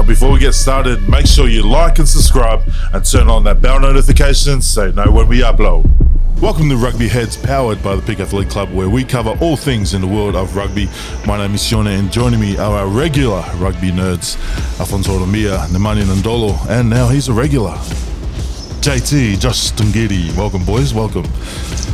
But before we get started, make sure you like and subscribe and turn on that bell notification so you know when we upload. Welcome to Rugby Heads, powered by the Peak Athletic Club, where we cover all things in the world of rugby. My name is Shona, and joining me are our regular rugby nerds, Afonso Ramia, Nemani Nandolo, and now he's a regular, JT, Josh Tungiri. Welcome, boys, welcome.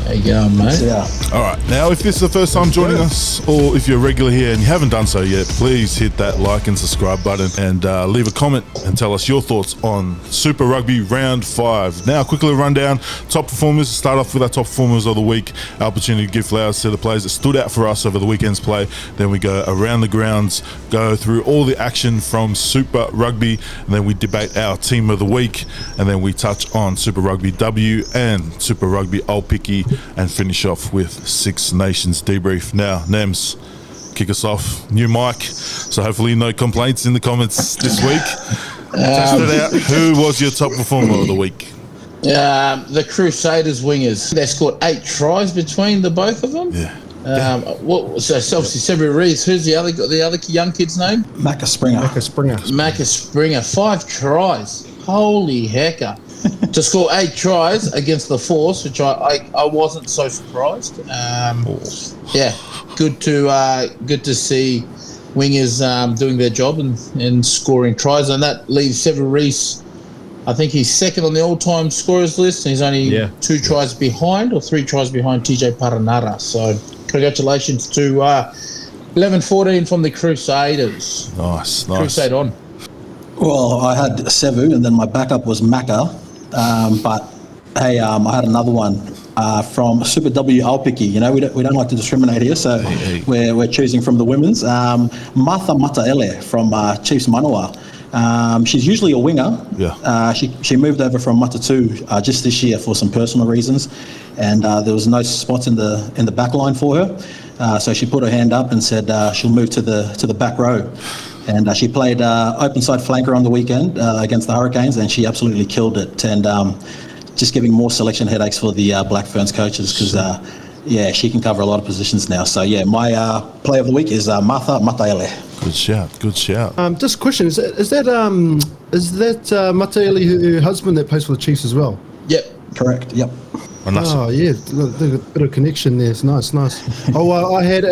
How you going, mate? Yeah. All right, now if this is the first time joining us, or if you're a regular here and you haven't done so yet, please hit that like and subscribe button and leave a comment and tell us your thoughts on Super Rugby Round 5. Now, quickly run down top performers. Start off with our top performers of the week. Our opportunity to give flowers to the players that stood out for us over the weekend's play. Then we go around the grounds, go through all the action from Super Rugby, and then we debate our team of the week, and then we touch on Super Rugby W and Super Rugby Aupiki, and finish off with Six Nations debrief. Now, Nems, kick us off. New mic, so hopefully no complaints in the comments this week. Test it out. Who was your top performer of the week? The Crusaders wingers. They scored 8 tries between the both of them. Yeah. So obviously Severy Reeves. Who's the other young kid's name? Macca Springer. 5 tries. Holy hecker. To score 8 tries against the Force, which I wasn't so surprised. Yeah, good to see wingers doing their job and scoring tries, and that leaves Severy Reeves. I think he's second on the all-time scorers list, and he's only 2 tries behind, or 3 tries behind TJ Paranara. So congratulations to 11-14 from the Crusaders. Nice. Crusade on. Well, I had Sevu, and then my backup was Macca. But hey, I had another one from Super W Aupiki. You know, we don't like to discriminate here, so we're choosing from the women's. Martha Mataele from Chiefs Manawa. She's usually a winger. Yeah. She moved over from Matatu just this year for some personal reasons, and there was no spots in the back line for her. So she put her hand up and said she'll move to the back row. And she played Openside flanker on the weekend against the Hurricanes, and she absolutely killed it. And just giving more selection headaches for the Black Ferns coaches because, she can cover a lot of positions now. So, my play of the week is Martha Mataele. Good shout. Just a question: Is that Mataele, her husband, that plays for the Chiefs as well? Yep. Correct. Yep. Oh yeah, a bit of connection there. It's nice. I had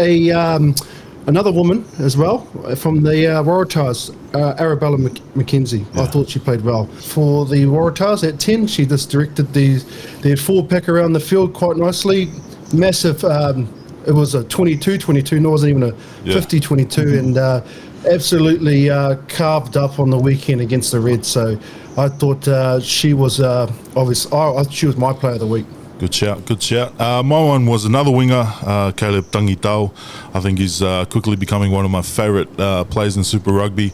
another woman as well from the Waratahs, Arabella McKenzie. I thought she played well. For the Waratahs at 10, she just directed their 4-pack around the field quite nicely. Massive, it was a 22, no, it wasn't even a 50-22, and absolutely carved up on the weekend against the Reds. So I thought she was she was my player of the week. Good shout. My one was another winger, Caleb Tangitau. I think he's quickly becoming one of my favourite players in Super Rugby.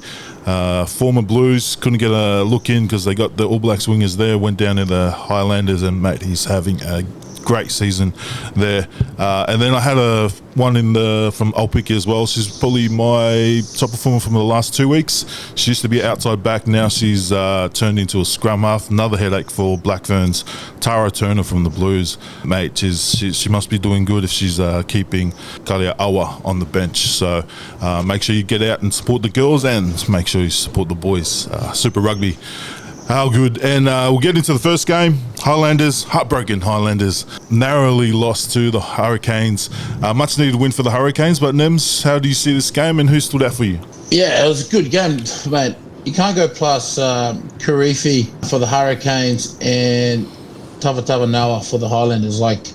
Former Blues, couldn't get a look in because they got the All Blacks wingers there, went down to the Highlanders, and mate, he's having a great season there. And then I had one from Aupiki as well. She's probably my top performer from the last 2 weeks. She used to be outside back, now she's turned into a scrum half. Another headache for Black Ferns. Tara Turner from the Blues, mate, she must be doing good if she's keeping Kalia Awa on the bench. So make sure you get out and support the girls, and make sure you support the boys. Super Rugby. How good. And we'll get into the first game. Heartbroken Highlanders, narrowly lost to the Hurricanes. Much needed win for the Hurricanes, but Nems, how do you see this game, and who stood out for you? Yeah, it was a good game, mate. You can't go plus Kirifi for the Hurricanes and Tava Noah for the Highlanders. Like,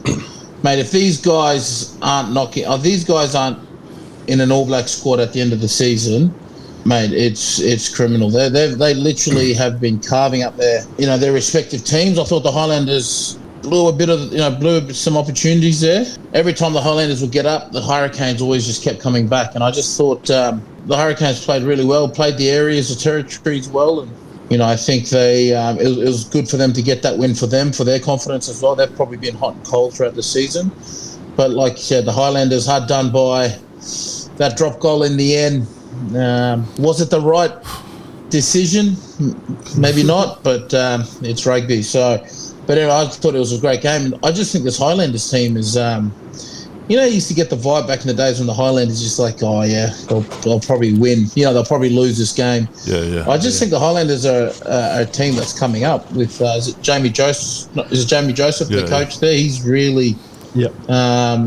mate, if these guys aren't in an All Black squad at the end of the season, mate, it's criminal. They literally have been carving up their respective teams. I thought the Highlanders blew some opportunities there. Every time the Highlanders would get up, the Hurricanes always just kept coming back. And I just thought the Hurricanes played really well, played the areas, the territories well, and I think it was good for them to get that win for them, for their confidence as well. They've probably been hot and cold throughout the season, but like you said, the Highlanders hard done by that drop goal in the end. Was it the right decision? Maybe not, but it's rugby. So, but anyway, I thought it was a great game. I just think this Highlanders team is you used to get the vibe back in the days when the Highlanders just like, oh yeah, they'll probably win. They'll probably lose this game. Yeah. I just think the Highlanders are a team that's coming up with. Is it Jamie Joseph? Is it Jamie Joseph, the coach there? He's really. Yep.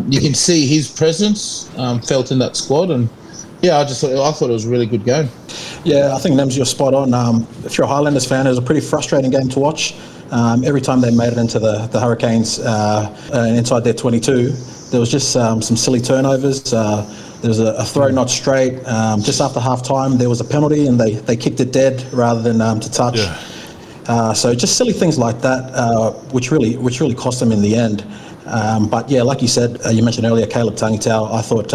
You can see his presence felt in that squad, and I thought it was a really good game. Yeah, I think Nems, you're spot on. If you're a Highlanders fan, it was a pretty frustrating game to watch. Every time they made it into the Hurricanes inside their 22, there was just some silly turnovers. There was a throw not straight. Just after half time, there was a penalty and they kicked it dead rather than to touch. Yeah. So just silly things like that, which really cost them in the end. But yeah, like you said, you mentioned earlier, Caleb Tangitau, I thought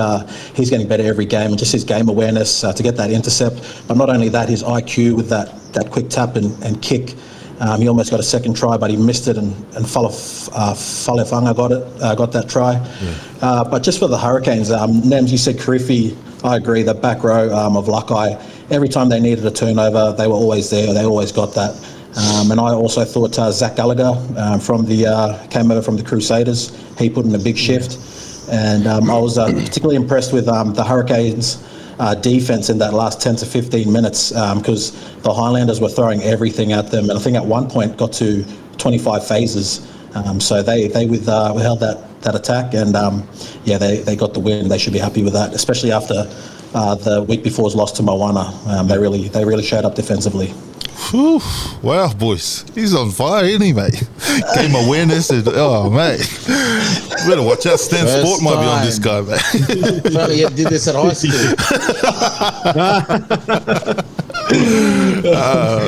he's getting better every game, and just his game awareness to get that intercept. But not only that, his IQ with that quick tap and kick. He almost got a second try, but he missed it, and Falefanga got that try. Yeah. But just for the Hurricanes, Nems, you said Kirifi, I agree, the back row of Luckeye, every time they needed a turnover, they were always there, they always got that. And I also thought Zach Gallagher came over from the Crusaders. He put in a big shift, and I was particularly impressed with the Hurricanes' defense in that last 10 to 15 minutes because the Highlanders were throwing everything at them, and I think at one point got to 25 phases. So they withheld that attack, and they got the win. They should be happy with that, especially after the week before's loss to Moana. They really showed up defensively. Whew. Wow, boys. He's on fire, isn't he, mate? Game awareness. Mate. Better watch out. Stan Sport might be on this guy, mate. If only he did this at high school.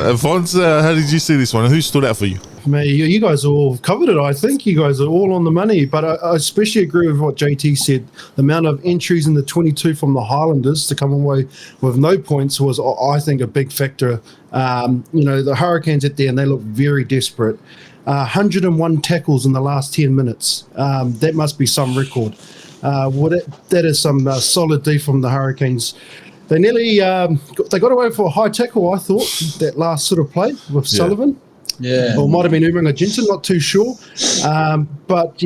Alphonse, how did you see this one? Who stood out for you? Mate, you guys all covered it. I think you guys are all on the money, but I especially agree with what JT said. The amount of entries in the 22 from the Highlanders to come away with no points was, I think, a big factor. The Hurricanes at the end, they look very desperate. 101 tackles in the last 10 minutes. That must be some record. That is some solid D from the Hurricanes. They nearly they got away for a high tackle, I thought, that last sort of play with Sullivan. Yeah. Or might have been Umunga Jensen, not too sure. But,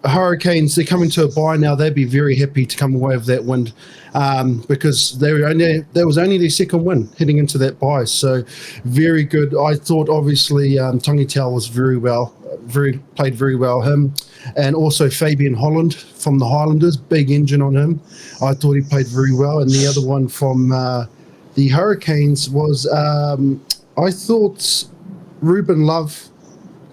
Hurricanes, they're coming to a bye now. They'd be very happy to come away with that win because that was only their second win heading into that bye. So very good. I thought, obviously, Tangitau was played very well. Him and also Fabian Holland from the Highlanders, big engine on him. I thought he played very well. And the other one from the Hurricanes was, I thought Ruben Love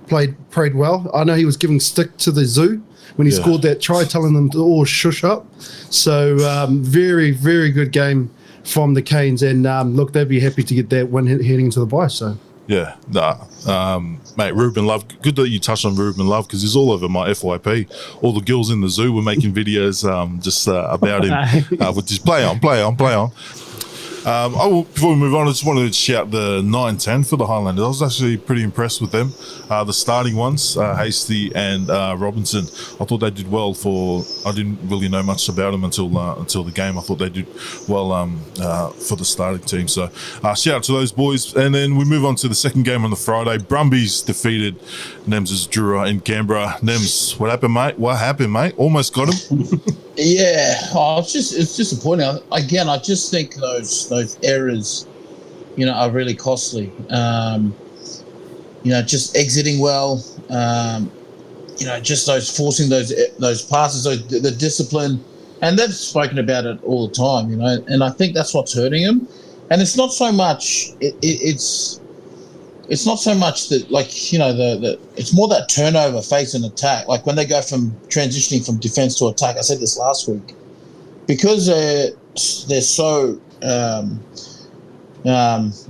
played well. I know he was giving stick to the Zoo when he scored that try, telling them to all shush up. So very, very good game from the Canes. And look, they'd be happy to get that win heading into the bye. So. Yeah, mate, Ruben Love. Good that you touched on Ruben Love because he's all over my FYP. All the girls in the zoo were making videos about him. With just play on. Before we move on, I just wanted to shout the 9-10 for the Highlanders. I was actually pretty impressed with them. The starting ones, Hasty and Robinson, I thought they did well I didn't really know much about them until the game. I thought they did well for the starting team. So shout out to those boys. And then we move on to the second game on the Friday. Brumbies defeated Nems' Drua in Canberra. Nems, what happened, mate? Almost got him. Yeah, it's disappointing. Again, I just think those errors, are really costly. Just exiting well. Just those forcing those passes, the discipline, and they've spoken about it all the time. And I think that's what's hurting him. And it's not so much. It's not so much that it's more that turnover, face and attack. Like when they go from transitioning from defense to attack. I said this last week because they're so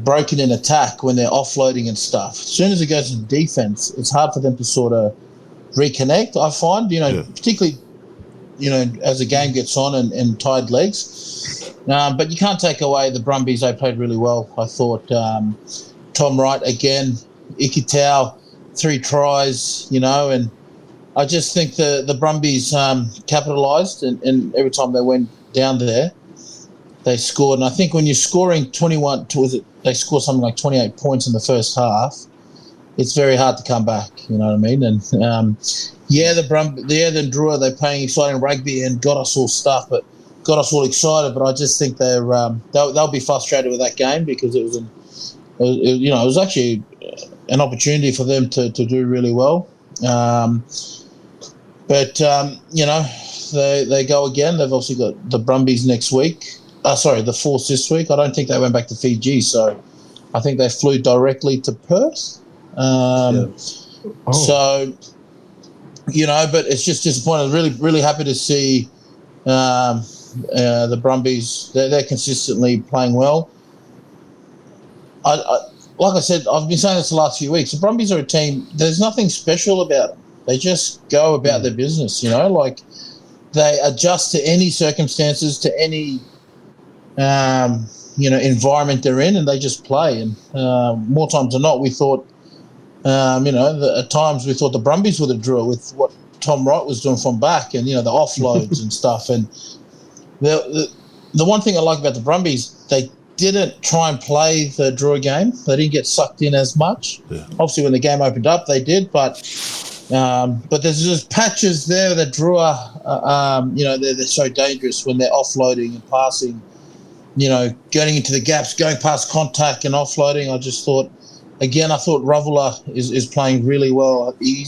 broken in attack when they're offloading and stuff. As soon as it goes to defense, it's hard for them to sort of reconnect. I find, particularly, as the game gets on and tied legs. But you can't take away the Brumbies. They played really well. I thought. Tom Wright again, Ikitau, 3 tries, and I just think the Brumbies capitalised and every time they went down there, they scored. And I think when you're scoring 21, they scored something like 28 points in the first half. it's very hard to come back. You know what I mean? And the Drua, they're playing exciting rugby and got us all stuffed, but got us all excited. But I just think they'll be frustrated with that game because it was actually an opportunity for them to do really well. But they go again. They've obviously got the Brumbies next week. The Force this week. I don't think they went back to Fiji, so I think they flew directly to Perth. So, but it's just disappointing. Really, really happy to see the Brumbies. They're consistently playing well. Like I said, I've been saying this the last few weeks. The Brumbies are a team. There's nothing special about them. They just go about their business. Like they adjust to any circumstances, to any environment they're in, and they just play. And more times than not, we thought, at times we thought the Brumbies were the Drua with what Tom Wright was doing from back, and the offloads and stuff. And the one thing I like about the Brumbies, they didn't try and play the Drua game. They didn't get sucked in as much. Yeah. Obviously, when the game opened up, they did, but there's just patches there that Drua, they're so dangerous when they're offloading and passing. Getting into the gaps, going past contact and offloading. I thought Ravula is playing really well. We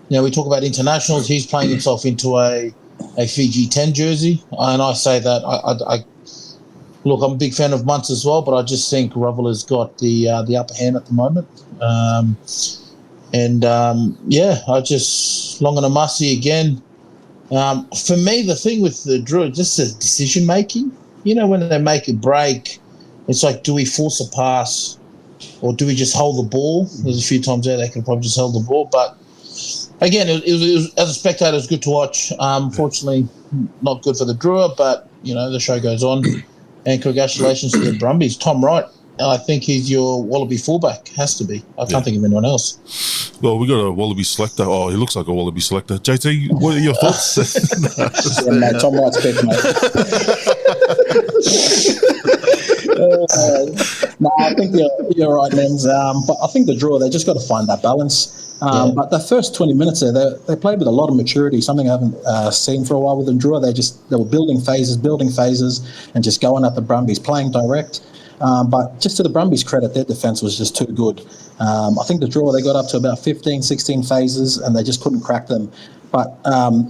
talk about internationals. He's playing himself into a Fiji 10 jersey, and I say that look, I'm a big fan of Muntz as well, but I just think Ravula's got the upper hand at the moment. Longanamasi again. For me, the thing with the Drua, just the decision making. When they make a break, it's like, do we force a pass or do we just hold the ball? There's a few times there they could probably just hold the ball. But, again, it was as a spectator, it was good to watch. Unfortunately, not good for the Drua, but, the show goes on. And congratulations to the Brumbies. Tom Wright, I think he's your Wallaby fullback. Has to be. I can't think of anyone else. Well, we got a Wallaby selector. Oh, he looks like a Wallaby selector. JT, what are your thoughts? Mate, Tom Wright's pick, mate. I think you're right, Nens. But I think the Drua, they just got to find that balance. But the first 20 minutes there, they played with a lot of maturity, something I haven't seen for a while with the Drua. They were building phases, and just going at the Brumbies, playing direct. But just to the Brumbies' credit, their defence was just too good. I think the Drua, they got up to about 15, 16 phases, and they just couldn't crack them. But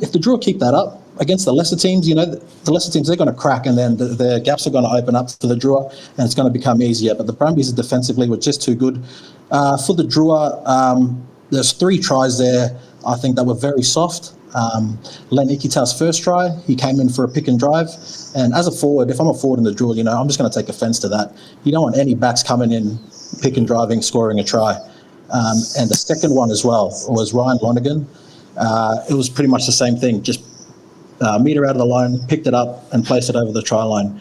if the Drua keep that up against the lesser teams, the lesser teams, they're going to crack, and then the gaps are going to open up for the Drua, and it's going to become easier. But the Brumbies defensively were just too good. For the Drua, there's 3 tries there, I think, that were very soft. Len Ikitau's first try, he came in for a pick and drive. And as a forward, if I'm a forward in the Drua, I'm just going to take offence to that. You don't want any backs coming in, pick and driving, scoring a try. And the second one as well was Ryan Lonergan. It was pretty much the same thing, just meter out of the line, picked it up and placed it over the try line.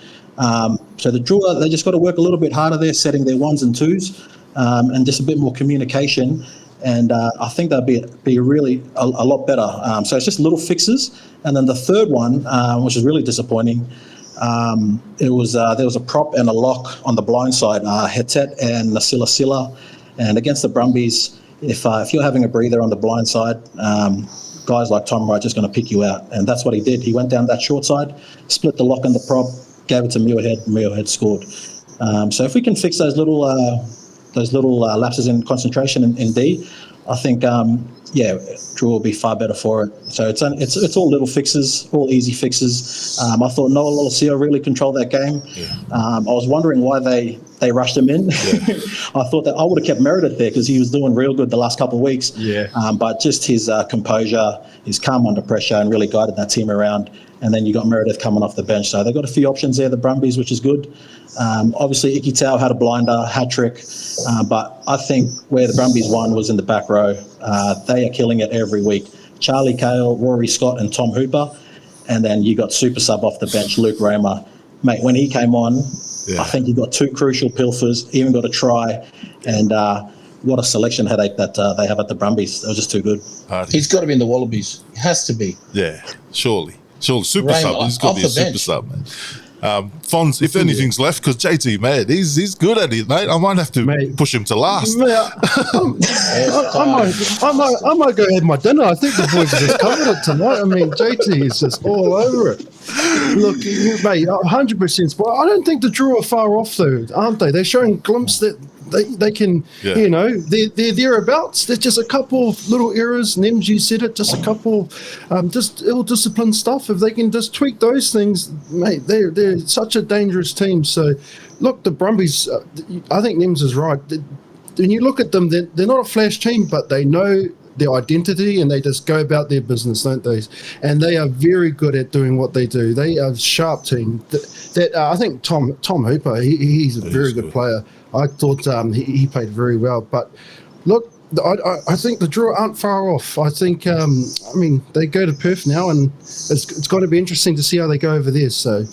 So the Drua, they just got to work a little bit harder there, setting their 1s and 2s, and just a bit more communication. And I think that'd be really a lot better. So it's just little fixes. And then the third one, which is really disappointing, there was a prop and a lock on the blind side, Hetet and Nasila Silla. And against the Brumbies, if you're having a breather on the blind side, guys like Tom Wright just going to pick you out. And that's what he did. He went down that short side, split the lock and the prop, gave it to Muirhead, and Muirhead scored. So if we can fix those little lapses in concentration in D, I think Drew will be far better for it. So it's all little fixes, all easy fixes. I thought Noah Lolosio really controlled that game. Yeah. I was wondering why they rushed him in. Yeah. I thought that I would have kept Meredith there because he was doing real good the last couple of weeks. Yeah. But just his composure, his calm under pressure, and really guided that team around. And then you got Meredith coming off the bench. So they've got a few options there, the Brumbies, which is good. Obviously, Ikitau had a blinder, hat-trick. But I think where the Brumbies won was in the back row. They are killing it every week. Charlie Cale, Rory Scott and Tom Hooper. And then you got super sub off the bench, Luke Raymer. Mate, when he came on, I think he got 2 crucial pilfers, even got a try. And what a selection headache that they have at the Brumbies. They were just too good. He's got to be in the Wallabies. He has to be. Yeah, surely. Super Raymer, sub. He's got to be a super sub, man. Fonz, if anything's left, because JT, man, he's good at it, mate. I might have to push him to last. Mate, I might go have my dinner. I think the boys have just covered it tonight. I mean, JT is just all over it. Look, mate, 100%. But I don't think the Drew are far off, though, aren't they? They're showing glimpses that they can, they're thereabouts. There's just a couple of little errors. Nems, you said it, just a couple, just ill-disciplined stuff. If they can just tweak those things, mate, they're such a dangerous team. So, look, the Brumbies, I think Nems is right. When you look at them, they're not a flash team, but they know their identity and they just go about their business, don't they? And they are very good at doing what they do. They are a sharp team. I think Tom Hooper, he's a very good player. I thought he played very well. But look, I think the Drew aren't far off. I think, they go to Perth now, and it's going to be interesting to see how they go over there. So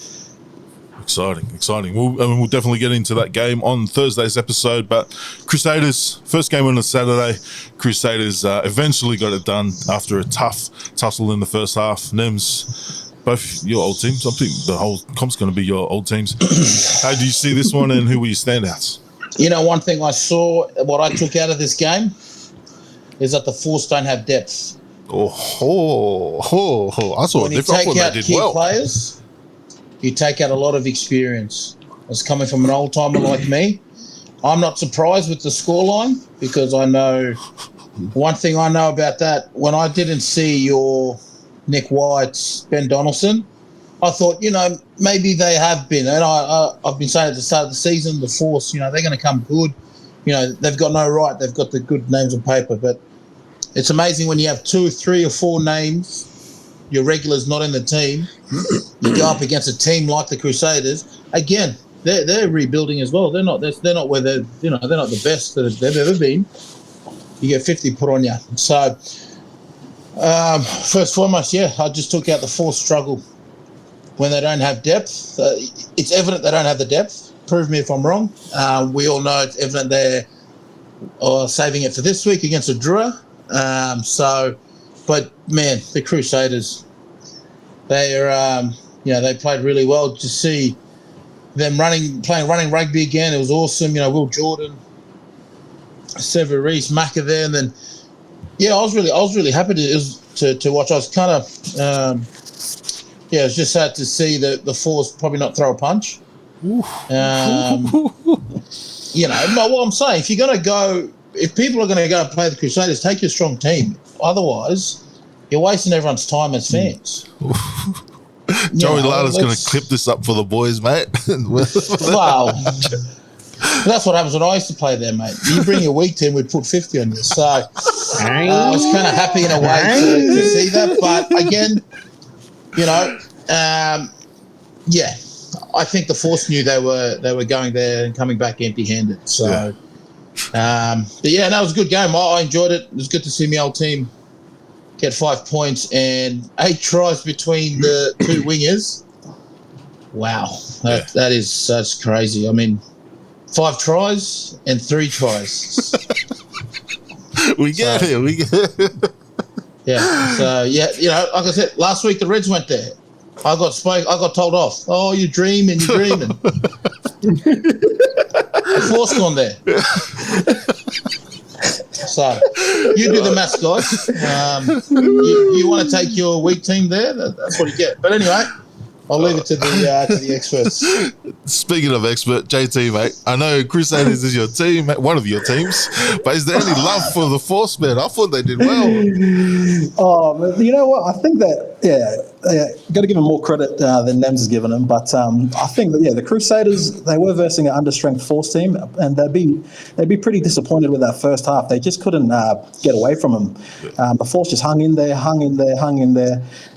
exciting. We'll definitely get into that game on Thursday's episode. But Crusaders, first game on a Saturday. Crusaders eventually got it done after a tough tussle in the first half. Nems, both your old teams. I think the whole comp's going to be your old teams. How do you see this one, and who were your standouts? You know, one thing I saw, what I took out of this game, is that the Force don't have depth. I saw when a different one. They did well. Players, you take out a lot of experience. It's coming from an old timer like me. I'm not surprised with the scoreline, because I know one thing I know about that. When I didn't see your Nick White's, Ben Donaldson, I thought, maybe they have been. And I've been saying at the start of the season, the Force, they're going to come good. They've got no right. They've got the good names on paper. But it's amazing when you have 2, 3 or 4 names, your regulars not in the team, you go up against a team like the Crusaders. Again, they're rebuilding as well. They're not where they're not the best that they've ever been. You get 50 put on you. So first and foremost, I just took out the Force struggle when they don't have depth. It's evident they don't have the depth. Prove me if I'm wrong. We all know it's evident they're saving it for this week against a Drua. But man, the Crusaders, they played really well. To see them running rugby again, it was awesome. Will Jordan, Sever Reese, Macca there, and then I was really happy to watch. I was kind of it was just sad to see the Force probably not throw a punch. What I'm saying, if people are going to go and play the Crusaders, take your strong team. Otherwise, you're wasting everyone's time as fans. Joey Lada's going to clip this up for the boys, mate. Well, that's what happens when I used to play there, mate. You bring your weak team, we'd put 50 on you. So I was kind of happy in a way to see that. But again, I think the Force knew they were going there and coming back empty-handed. So, that was a good game. I enjoyed it. It was good to see my old team get 5 points and 8 tries between the 2 wingers. Wow, that's crazy. I mean, 5 tries and 3 tries. We get it. Yeah. So like I said, last week the Reds went there. I got told off. Oh, you're dreaming. The Force gone there. So you do the maths, guys. You want to take your weak team there? That's what you get. But anyway, I'll leave it to the experts. Speaking of expert, JT, mate, I know Crusaders is your team, one of your teams, but is there any love for the Force, man? I thought they did well. Oh, you know what? I think that, got to give them more credit than Nems has given them. But I think that, the Crusaders, they were versing an understrength Force team, and they'd be pretty disappointed with that first half. They just couldn't get away from them. The Force just hung in there, and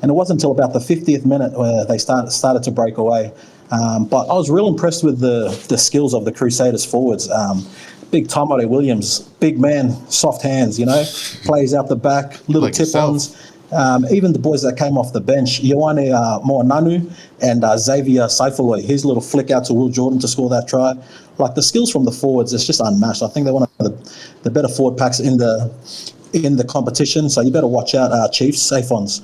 it wasn't until about the 50th minute where they started to break away. But I was real impressed with the skills of the Crusaders forwards. Big Tamare Williams, big man, soft hands, plays out the back, little like tip-ons. Even the boys that came off the bench, Ioane Moananu and Xavier Saifuloi, his little flick out to Will Jordan to score that try. Like, the skills from the forwards, it's just unmatched. I think they're one of the better forward packs in the in the competition, so you better watch out, Chiefs, safe ones.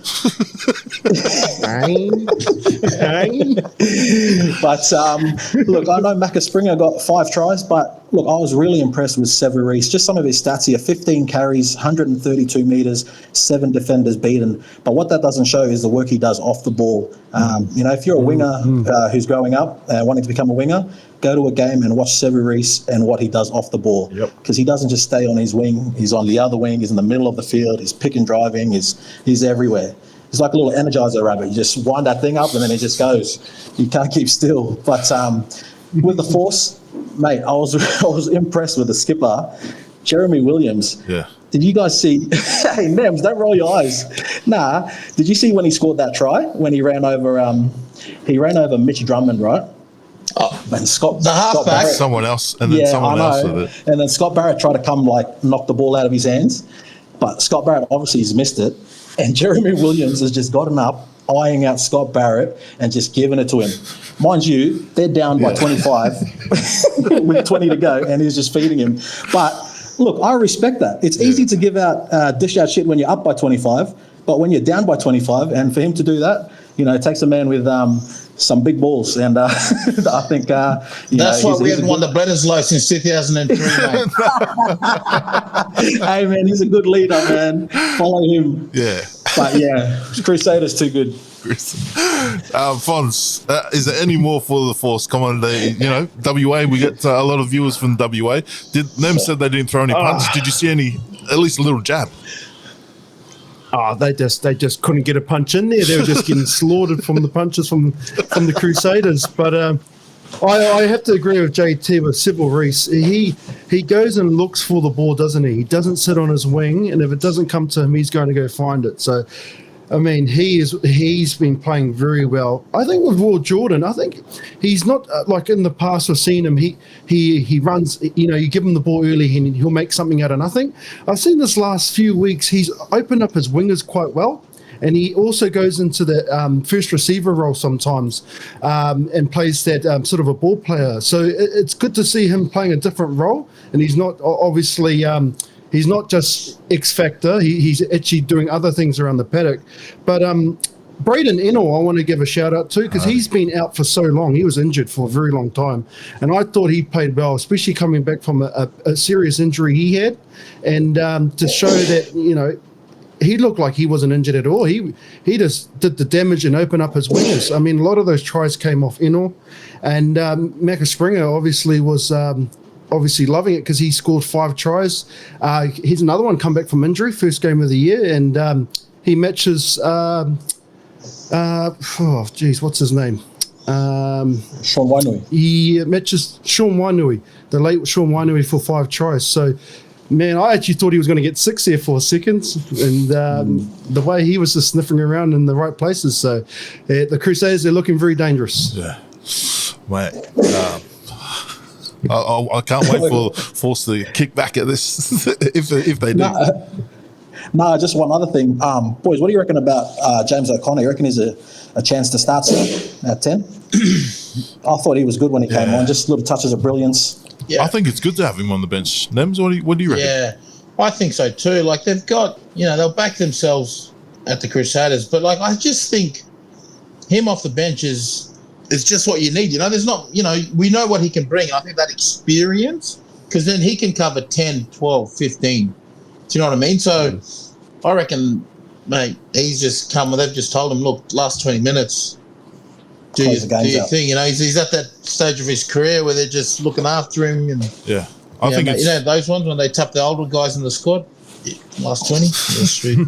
But look, I know Macca Springer got 5 tries, but look, I was really impressed with Sevu Reece. Just some of his stats here: 15 carries, 132 meters, 7 defenders beaten. But what that doesn't show is the work he does off the ball. If you're a winger who's growing up wanting to become a winger, go to a game and watch Sevu Reece and what he does off the ball. Because he doesn't just stay on his wing; he's on the other wing. He's in the middle of the field. He's pick and driving. He's everywhere. It's like a little Energizer rabbit. You just wind that thing up and then it just goes. You can't keep still. But with the Force, mate, I was impressed with the skipper, Jeremy Williams. Yeah. Did you guys see? Hey, Nems, don't roll your eyes. Nah. Did you see when he scored that try? When he ran over Mitch Drummond, right? Oh, and the halfback, someone else, and then someone else with it. And then Scott Barrett tried to come knock the ball out of his hands, but Scott Barrett obviously has missed it. And Jeremy Williams has just gotten up, eyeing out Scott Barrett and just giving it to him. Mind you, they're down by 25 with 20 to go, and he's just feeding him. But look, I respect that. It's easy to dish out shit when you're up by 25, but when you're down by 25, and for him to do that, it takes a man with some big balls, and I think that's why we haven't won the Bledisloe since 2003. Mate. Hey man, he's a good leader, man. Follow him. Yeah, but Crusaders too good. Fons, is there any more for the Force? Come on, WA. We get a lot of viewers from WA. Nem said they didn't throw any punches. Did you see any? At least a little jab. Oh, they just couldn't get a punch in there. They were just getting slaughtered from the punches from the Crusaders. But I have to agree with JT with Sevu Reece. He goes and looks for the ball, doesn't he? He doesn't sit on his wing, and if it doesn't come to him, he's going to go find it. So, I mean, he's been playing very well. I think with Will Jordan, I think he's not like in the past we've seen him. He runs. You give him the ball early, and he'll make something out of nothing. I've seen this last few weeks. He's opened up his wingers quite well, and he also goes into the first receiver role sometimes, and plays that sort of a ball player. So it's good to see him playing a different role, and he's not obviously. He's not just X Factor. He's actually doing other things around the paddock. But Braden Ennell, I want to give a shout out to, because he's been out for so long. He was injured for a very long time. And I thought he played well, especially coming back from a serious injury he had. And to show that, he looked like he wasn't injured at all. He just did the damage and opened up his wingers. I mean, a lot of those tries came off Ennell. And Macca Springer obviously was... obviously loving it because he scored 5 tries. He's another one come back from injury, first game of the year, and he matches. What's his name? Sean Wainui. He matches Sean Wainui, the late Sean Wainui, for 5 tries. So, man, I actually thought he was going to get 6 there for a second, and the way he was just sniffing around in the right places. So, the Crusaders, they're looking very dangerous. Yeah, mate. I can't wait for Force to kick back at this if they do. No, just one other thing. Boys, what do you reckon about James O'Connor? You reckon he's a chance to start soon at 10? I thought he was good when he came on, just little touches of brilliance. Yeah. I think it's good to have him on the bench. Nems, what do you reckon? Yeah, I think so too. Like, they've got, they'll back themselves at the Crusaders, but like, I just think him off the bench is just what you need. There's not, we know what he can bring. I think that experience, because then he can cover 10, 12, 15. Do you know what I mean? So I reckon, mate, he's just come. They've just told him, look, last 20 minutes, do your thing. He's at that stage of his career where they're just looking after him. And I think it's, those ones when they tap the older guys in the squad, last 20. That's true.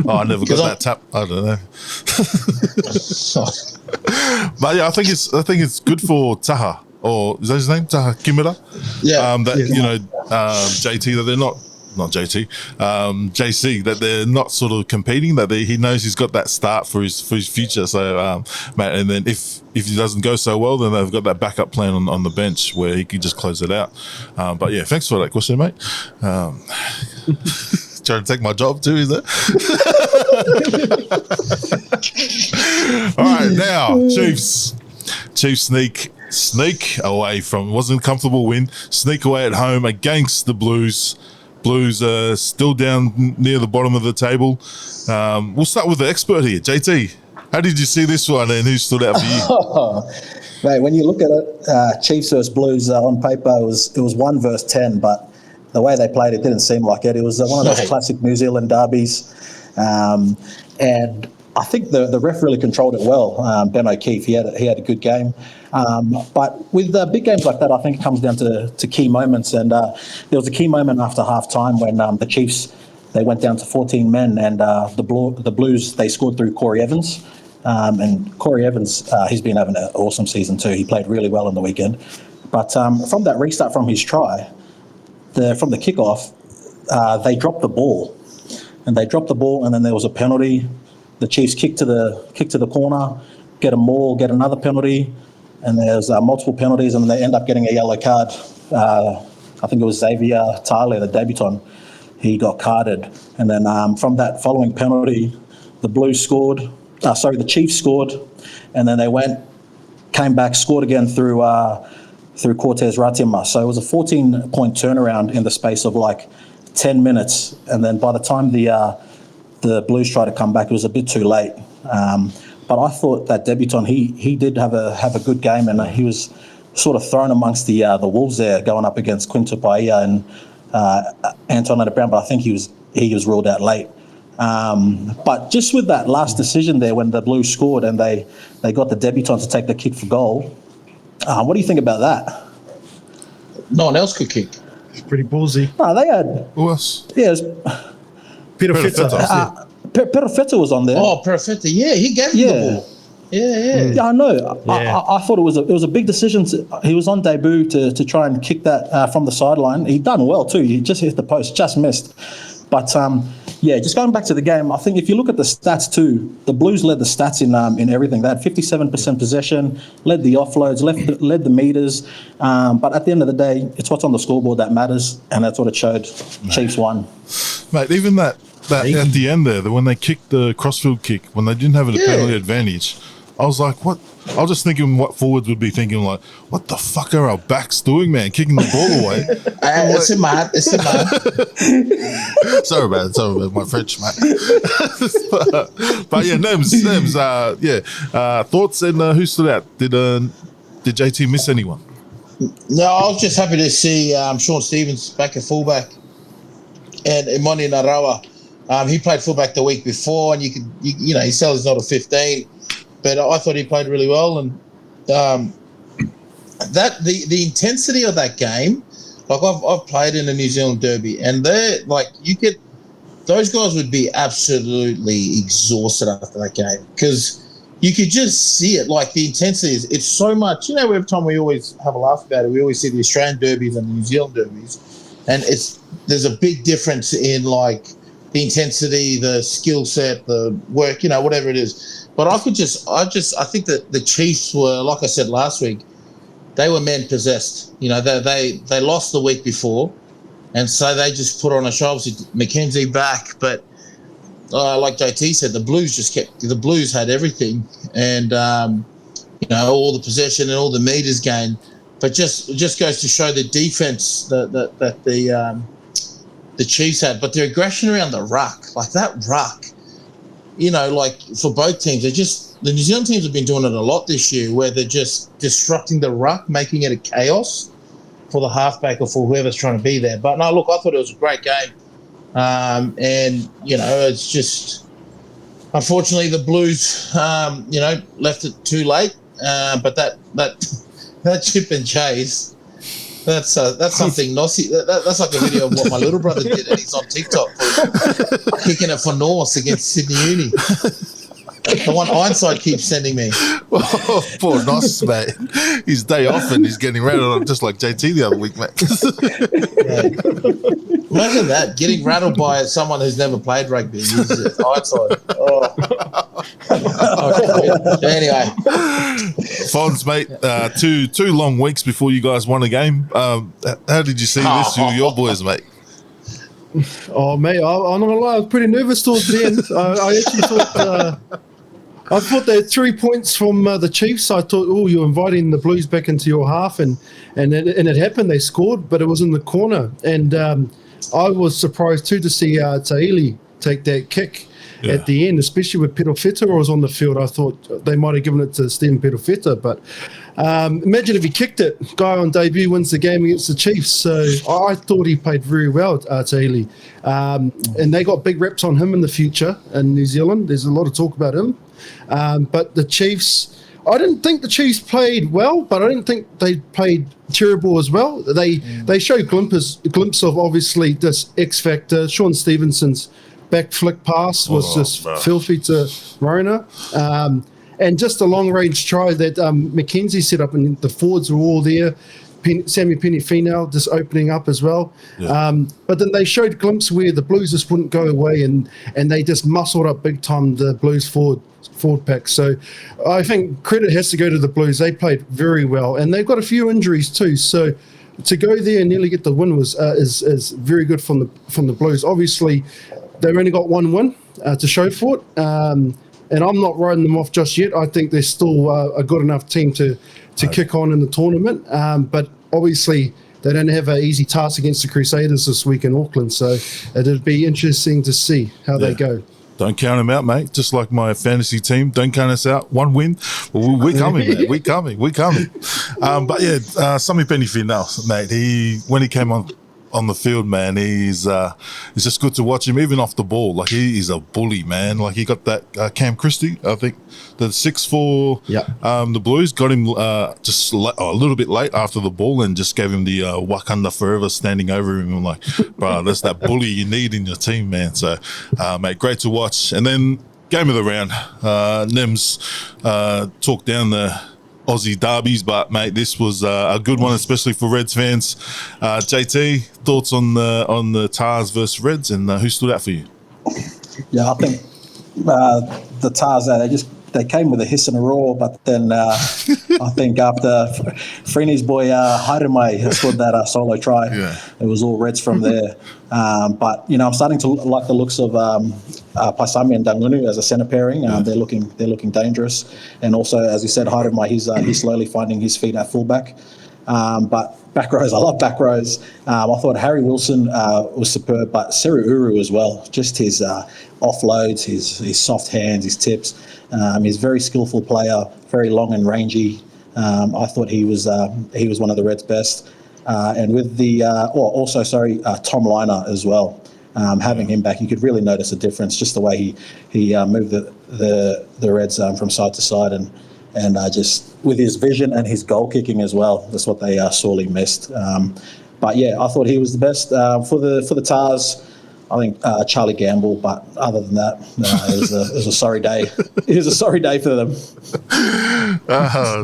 I never got that tap. I don't know. But yeah, I think it's good for Taha, or is that his name? Taha Kimura? Yeah. JT, that they're not JT, JC, that they're not sort of competing, that he knows he's got that start for his future. So, mate, and then if he doesn't go so well, then they've got that backup plan on the bench where he can just close it out. But yeah, thanks for that question, mate. Trying to take my job too, is it? All right, now Chiefs sneak away from, wasn't a comfortable win, sneak away at home against the Blues. Blues are still down near the bottom of the table. We'll start with the expert here, JT. How did you see this one, and who stood out for you? Mate, when you look at it, Chiefs versus Blues on paper, it was 1 versus 10, but the way they played, it didn't seem like it. It was one of those classic New Zealand derbies, and I think the ref really controlled it well. Ben O'Keefe, he had a good game, but with big games like that, I think it comes down to key moments. And there was a key moment after half time when the Chiefs, they went down to 14 men, and the Blues, they scored through Corey Evans. And Corey Evans, he's been having an awesome season too. He played really well on the weekend. But from that restart from his try, from the kickoff, they dropped the ball. And then there was a penalty. The Chiefs kick to the corner, get a maul, get another penalty, and there's multiple penalties, and they end up getting a yellow card. I think it was Xavier Tyler, the debutant. He got carded. And then from that following penalty, the Chiefs scored, and then they came back, scored again through Cortez Ratima. So it was a 14-point turnaround in the space of like 10 minutes. And then by the time the Blues tried to come back, it was a bit too late. But I thought that debutant, he did have a good game, and he was sort of thrown amongst the Wolves there, going up against Quinto Paia and Anton Brown. But I think he was ruled out late. But just with that last decision there, when the Blues scored and they got the debutant to take the kick for goal, what do you think about that? No one else could kick. It's pretty ballsy. No, they had. Who else? Yeah, Peter Feta. Perofeta was on there. Oh, Perofeta. Yeah, he gave him the ball. Yeah, I know. Yeah. I thought it was a big decision. He was on debut to try and kick that from the sideline. He done well too. He just hit the post, just missed. But just going back to the game, I think if you look at the stats too, the Blues led the stats in everything. They had 57% possession, led the offloads, led the meters. But at the end of the day, it's what's on the scoreboard that matters, and that's what it showed. Chiefs won. Mate, even that at the end there, when they kicked the crossfield kick, when they didn't have a penalty advantage, I was like, what? I was just thinking what forwards would be thinking, like, what the fuck are our backs doing, man? Kicking the ball away. It's a mad. Sorry about my French, mate. but yeah, Nems, thoughts, and who stood out? Did JT miss anyone? No, I was just happy to see Sean Stevens back at fullback, and Imani Narawa. He played fullback the week before, and his salary's not a 15. But I thought he played really well, and that the intensity of that game, like I've played in the New Zealand Derby, and those guys would be absolutely exhausted after that game, because you could just see it. Like the intensity it's so much. Every time we always have a laugh about it, we always see the Australian derbies and the New Zealand derbies, and there's a big difference in like the intensity, the skill set, the work, whatever it is. But I think that the Chiefs were, like I said last week, they were men possessed. They lost the week before, and so they just put on a show. Obviously, McKenzie back, but like JT said, the Blues had everything, and all the possession and all the meters gained. But just goes to show the defense that the Chiefs had, but their aggression around the ruck, like that ruck. Like for both teams, the New Zealand teams have been doing it a lot this year, where they're just disrupting the ruck, making it a chaos for the halfback or for whoever's trying to be there. But no, look, I thought it was a great game, and it's just unfortunately the Blues, left it too late. But that chip and chase. That's something Nossi. That's like a video of what my little brother did, and he's on TikTok kicking it for Norse against Sydney Uni. The one Ironside keeps sending me. Oh, poor Nos, mate. His day off and he's getting rattled just like JT the other week, mate. Imagine that, getting rattled by someone who's never played rugby. Ironside. Oh. Anyway. Fons, mate, two long weeks before you guys won a game. How did you see this with your boys, mate? Oh, mate, I'm not gonna lie, I was pretty nervous towards the end. I actually thought they had 3 points from the Chiefs. I thought, you're inviting the Blues back into your half, and it happened. They scored, but it was in the corner. And I was surprised too to see Taili take that kick at the end, especially with Perofeta was on the field. I thought they might have given it to Stephen Perofeta, but imagine if he kicked it. Guy on debut wins the game against the Chiefs. So I thought he played very well, Taili. And they got big reps on him in the future in New Zealand. There's a lot of talk about him. But the Chiefs, I didn't think the Chiefs played well, but I didn't think they played terrible as well. They showed a glimpse of obviously this X factor. Sean Stevenson's back flick pass was just filthy to Rona. And just a long-range try that McKenzie set up, and the forwards were all there. Sammy Penny-Finau just opening up as well. But then they showed a glimpse where the Blues just wouldn't go away, and they just muscled up big time, the Blues forward pack. So I think credit has to go to the Blues. They played very well, and they've got a few injuries too. So to go there and nearly get the win was is very good from the Blues. Obviously, they've only got one win to show for it. And I'm not writing them off just yet. I think they're still a good enough team to kick on in the tournament. But obviously, they don't have an easy task against the Crusaders this week in Auckland. So it'd be interesting to see how they go. Don't count them out, mate. Just like my fantasy team, don't count us out. One win, we're coming, man. We're coming. But yeah, Sammy Penny-Finau, mate. When he came on the field, man, it's just good to watch him, even off the ball. Like, he is a bully, man. Like, he got that Cam Christie, I think, the 6'4", the Blues got him just a little bit late after the ball and just gave him the Wakanda Forever standing over him. I'm like, bro, that's that bully you need in your team, man. So, mate, great to watch. And then game of the round, Nems talked down the Aussie derbies, but mate, this was a good one, especially for Reds fans. JT, thoughts on the Tars versus Reds, and who stood out for you? Yeah, I think the Tars, they came with a hiss and a roar, but then I think after Freeney's boy Hairemai scored that solo try, it was all Reds from there. But I'm starting to like the looks of Paisami and Dangunu as a centre pairing. They're looking dangerous, and also, as you said, Hairemai, he's slowly finding his feet at fullback. But back rows, I love back rows. I thought Harry Wilson was superb, but Seru Uru as well. Just his offloads, his soft hands, his tips. He's a very skillful player, very long and rangy. I thought he was one of the Reds' best. And with Tom Liner as well. Having him back, you could really notice a difference, just the way he moved the Reds from side to side, and just with his vision and his goal kicking as well. That's what they sorely missed. But yeah, I thought he was the best for the Tars. I think Charlie Gamble, but other than that, it was a sorry day. It was a sorry day for them.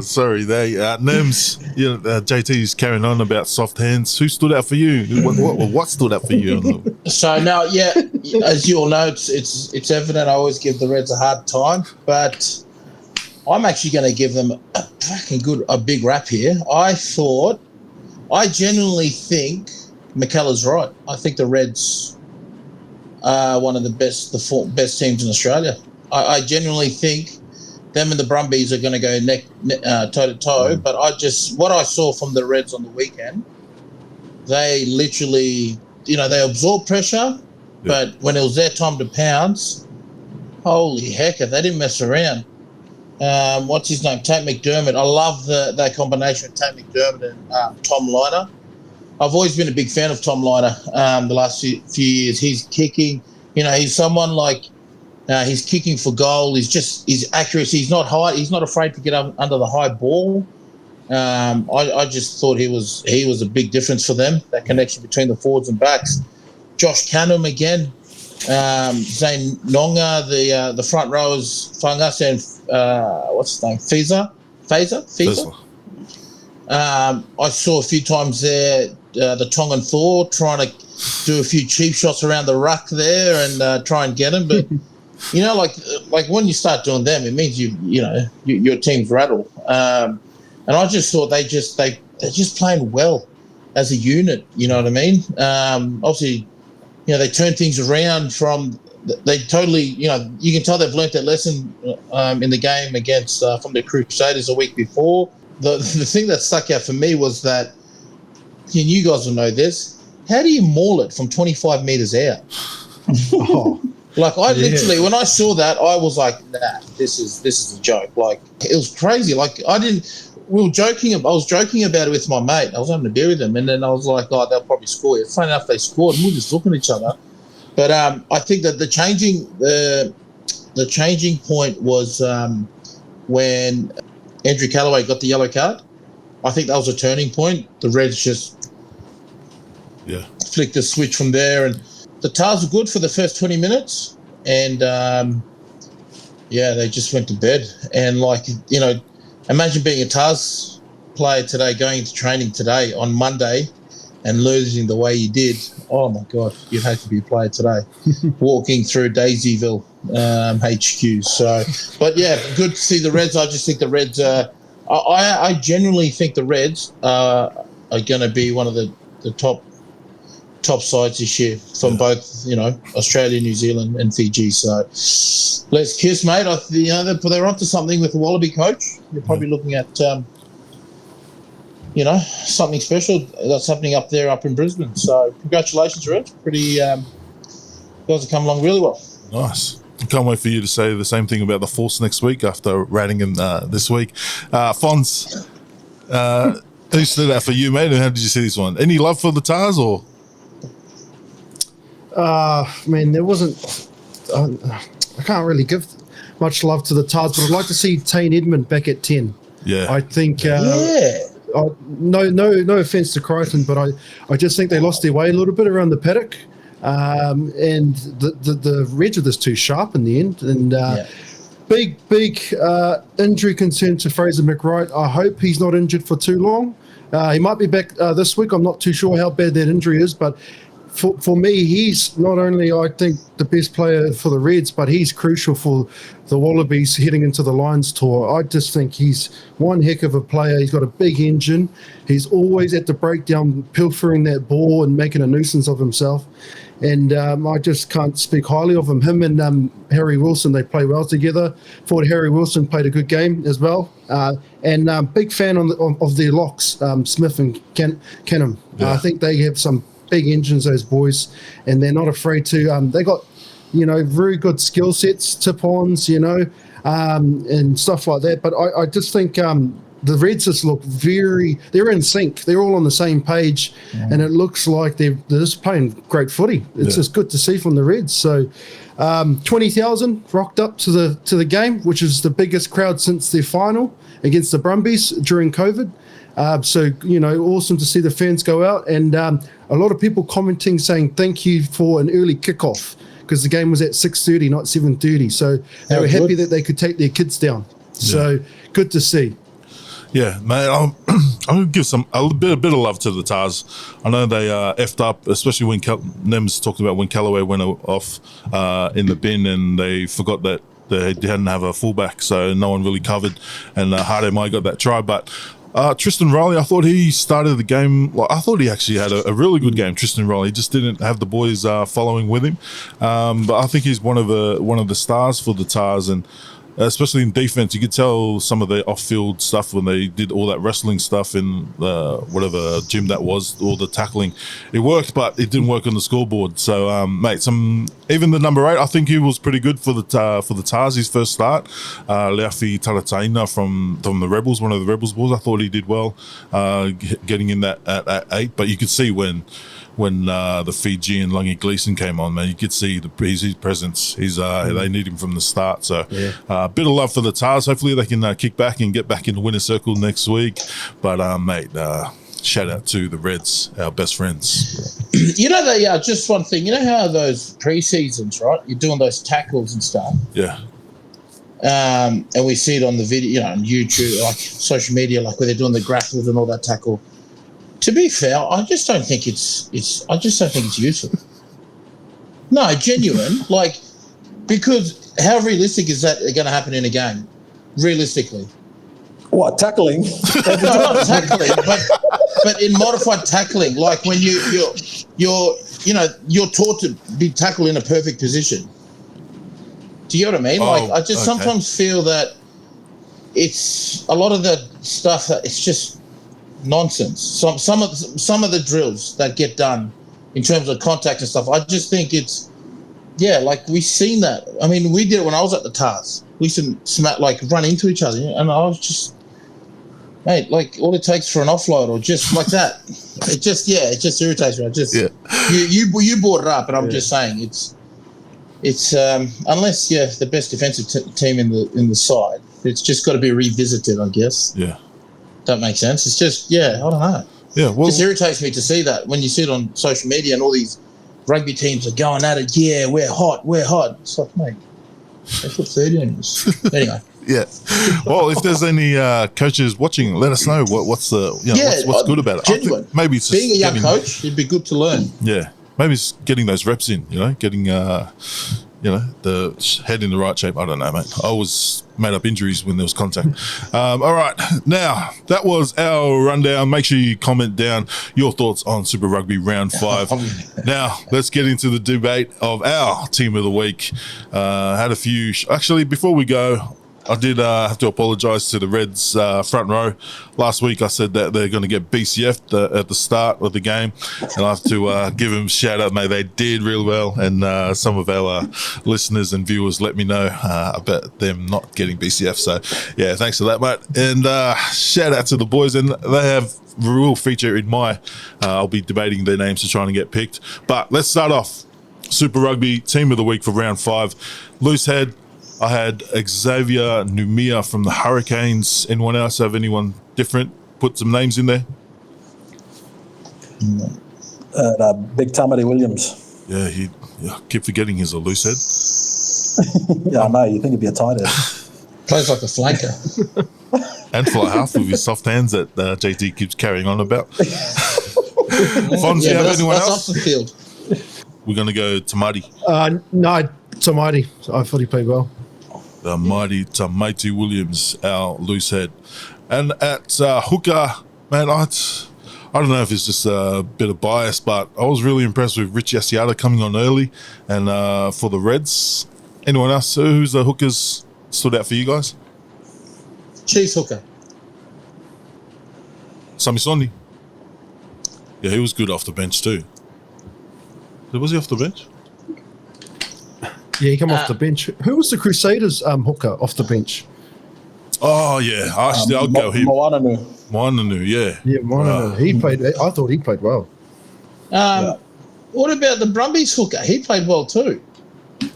Sorry day. Nems, JT's carrying on about soft hands. Who stood out for you? What stood out for you? So now, as you all know, it's evident I always give the Reds a hard time, but I'm actually going to give them a big rap here. I genuinely think McKellar's right. I think the Reds one of the best teams in Australia. I genuinely think them and the Brumbies are going to go toe to toe. But what I saw from the Reds on the weekend, they literally, they absorbed pressure, but when it was their time to pounce, holy heck, they didn't mess around. What's his name? Tate McDermott. I love that combination of Tate McDermott and Tom Liner. I've always been a big fan of Tom Liner the last few years. He's kicking, he's someone like he's kicking for goal. His accuracy. He's not high. He's not afraid to get under the high ball. I just thought he was a big difference for them. That connection between the forwards and backs. Josh Canham again. Zane Nonga, the front rowers, Fungus and what's his name? Fazer. I saw a few times there the Tongan Thor trying to do a few cheap shots around the ruck there and try and get him, but like when you start doing them, it means your team's rattled. And I just thought they're just playing well as a unit. You know what I mean? Obviously, they turn things around from. They totally, you can tell they've learnt that lesson in the game against from the Crusaders a week before. The thing that stuck out for me was that, and you guys will know this, how do you maul it from 25 meters out? Oh, Like I literally, when I saw that, I was like, nah, this is a joke. Like it was crazy. Like I was joking about it with my mate. I was having a beer with him, and then I was like, oh, they'll probably score. It's funny enough they scored, and we were just looking at each other. But I think that the changing point was when Andrew Callaway got the yellow card. I think that was a turning point. The Reds just flicked the switch from there, and the Tars were good for the first 20 minutes, and they just went to bed. And imagine being a Tars player today, going into training today on Monday, and losing the way you did. Oh my God, you'd hate to be a player today, walking through Daisyville HQ. So, but yeah, good to see the Reds. I just think the Reds. I genuinely think the Reds are going to be one of the top sides this year from both, Australia, New Zealand, and Fiji. So let's kiss, mate. They're onto something with the Wallaby coach. You're probably looking at, something special that's happening up in Brisbane. So congratulations, Reds. You guys have come along really well. Nice. I can't wait for you to say the same thing about the Force next week after ratting him this week. Fons, who stood out for you, mate, and how did you see this one? Any love for the Tars or? There wasn't. I can't really give much love to the Tars, but I'd like to see Tane Edmund back at 10. Yeah, I think. No offense to Crichton, but I just think they lost their way a little bit around the paddock, and the Reds were just too sharp in the end. And big injury concern to Fraser McWright. I hope he's not injured for too long. He might be back this week. I'm not too sure how bad that injury is, but for me, he's not only, I think, the best player for the Reds, but he's crucial for the Wallabies heading into the Lions tour. I just think he's one heck of a player. He's got a big engine. He's always at the breakdown, pilfering that ball and making a nuisance of himself. And I just can't speak highly of him. Him and Harry Wilson, they play well together. Thought Harry Wilson played a good game as well. And big fan of their locks, Smith and Canham. Yeah. I think they have some big engines, those boys, and they're not afraid to. They got, very good skill sets, tip-ons, and stuff like that. But I just think the Reds just look they're in sync. They're all on the same page, and it looks like they're just playing great footy. It's just good to see from the Reds. So 20,000 rocked up to the game, which is the biggest crowd since their final against the Brumbies during COVID. So, awesome to see the fans go out, and a lot of people commenting saying thank you for an early kickoff because the game was at 6:30, not 7:30. So they were happy that they could take their kids down. So good to see. Yeah, mate, I'm going to give a bit of love to the Tars. I know they effed up, especially when Nems talked about when Callaway went off in the bin and they forgot that they didn't have a fullback, so no one really covered, and Harde Mai got that try. But Tristan Riley, I thought he started the game. Well, I thought he actually had a really good game. Tristan Riley, he just didn't have the boys following with him. But I think he's one of the stars for the Tars, and especially in defense, you could tell some of the off-field stuff when they did all that wrestling stuff in whatever gym that was, all the tackling. It worked, but it didn't work on the scoreboard. So, mate, even the number 8, I think he was pretty good for the Tars. His first start, Leafi Talataina from the Rebels, one of the Rebels balls. I thought he did well, getting in that at 8. But you could see when the Fijian Lungi Gleeson came on, man, you could see his presence. They need him from the start. So a bit of love for the Tars. Hopefully they can kick back and get back in the winner's circle next week. But, mate, shout out to the Reds, our best friends. Just one thing. You know how those pre-seasons, right? You're doing those tackles and stuff. Yeah. And we see it on the video, on YouTube, like social media, like where they're doing the grapples and all that tackle. To be fair, I just don't think it's useful. No, genuine, because how realistic is that going to happen in a game? Realistically, what tackling? No, not tackling, but in modified tackling, like when you're taught to be tackled in a perfect position. Do you get what I mean? I just sometimes feel that it's a lot of the stuff that it's just nonsense. Some of the drills that get done in terms of contact and stuff. I just think it's, like we've seen that. I mean, we did it when I was at the Tars. We used to run into each other, and I was just, mate, like all it takes for an offload or just like that. It just irritates me. You brought it up, and I'm just saying it's unless the best defensive team in the side, it's just got to be revisited, I guess. Yeah, that makes sense. It's just I don't know. Yeah, well, it just irritates me to see that when you see it on social media and all these rugby teams are going at it. Yeah, we're hot. It's like, mate, they put 30 on us. Anyway. Yeah. Well, if there's any coaches watching, let us know what's what's good about it. Genuine. Maybe it's being a young coach, it'd be good to learn. Yeah, maybe it's getting those reps in. Getting the head in the right shape. I don't know, mate. I always made up injuries when there was contact. All right, now that was our rundown. Make sure you comment down your thoughts on Super Rugby Round 5. Now let's get into the debate of our team of the week. Had a few. Actually, before we go, I did have to apologise to the Reds front row. Last week I said that they're going to get BCF'd at the start of the game, and I have to give them a shout out, mate. They did real well, and some of our listeners and viewers let me know about them not getting BCF. So, yeah, thanks for that, mate. And shout out to the boys, and they have a real feature in my. I'll be debating their names to try and get picked. But let's start off. Super Rugby Team of the Week for Round 5. Loose head. I had Xavier Numia from the Hurricanes. Anyone else have anyone different? Put some names in there. Big Tamati Williams. Yeah, I keep forgetting he's a loose head. Yeah, I know. You think he'd be a tight end. Plays like a flanker. And fly half with his soft hands that JT keeps carrying on about. Fonz, do you have anyone else? Off the field. We're going to go Tamati. No, Tamati. I thought he played well. The mighty Tamati Williams, our loose head. And at hooker, man, I don't know if it's just a bit of bias, but I was really impressed with Richie Asiata coming on early and for the Reds. Anyone else? Who's the hookers stood out for you guys? Chiefs hooker. Samisoni. Yeah, he was good off the bench too. Was he off the bench? Yeah, he came off the bench. Who was the Crusaders hooker off the bench? Oh, yeah. I'll go him. Moananu, yeah. Yeah, Moananu. He played. I thought he played well. What about the Brumbies hooker? He played well too.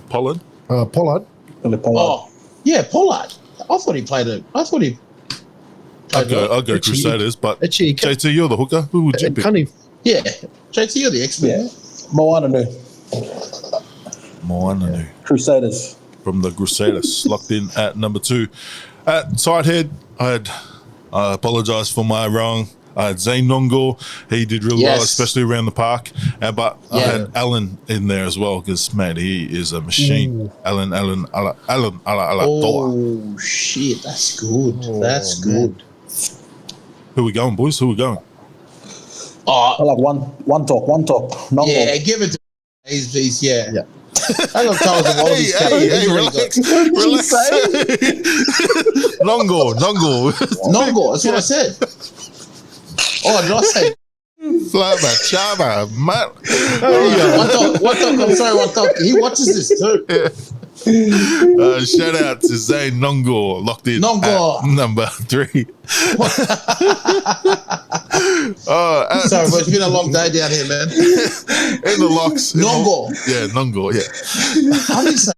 Pollard? Pollard. Oh, yeah, Pollard. I thought he played it. I thought he played well. I'll go Crusaders, but Actually, JT, you're the hooker. Who would you pick? Yeah. JT, you're the expert. Yeah. Moananu. Crusaders. From the Crusaders. Locked in at number 2. At tight head, I apologise for my wrong. I had Zane Nongo. He did really well, especially around the park. But I had Alan in there as well because, man, he is a machine. Ooh. Alan. Oh, shit. That's good. That's good. Who we going, boys? Who we going? I like one talk. Nongo. Yeah, give it to he's yeah. I don't tell us what he's relax. Nongo. That's what I said. Oh, did I say? Flama, Chama, man. What talk? I'm sorry, what talk? He watches this too. Shout out to Zane Nongo, locked in at number 3. Sorry, but it's been a long day down here, man. In the locks. Nongo. Yeah, Nongo, yeah. How do you say?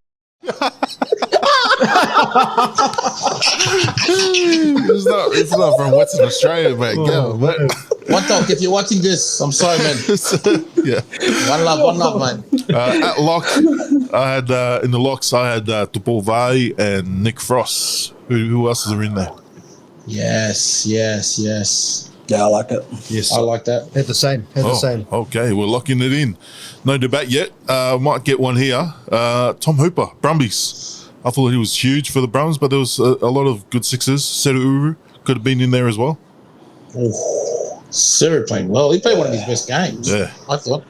It's not from Western Australia, mate. One talk, if you're watching this, I'm sorry, man. Yeah. One love, man. At lock, I had in the locks, I had Tupolvai and Nick Frost. Who else is in there? Yes. Yeah, I like it. Yes, I like that. Had the same. Okay, we're locking it in. No debate yet. Might get one here. Tom Hooper, Brumbies. I thought he was huge for the Brums, but there was a lot of good sixes. Seru Uru could have been in there as well. Oh, Seru played well. He played one of his best games. Yeah, I thought.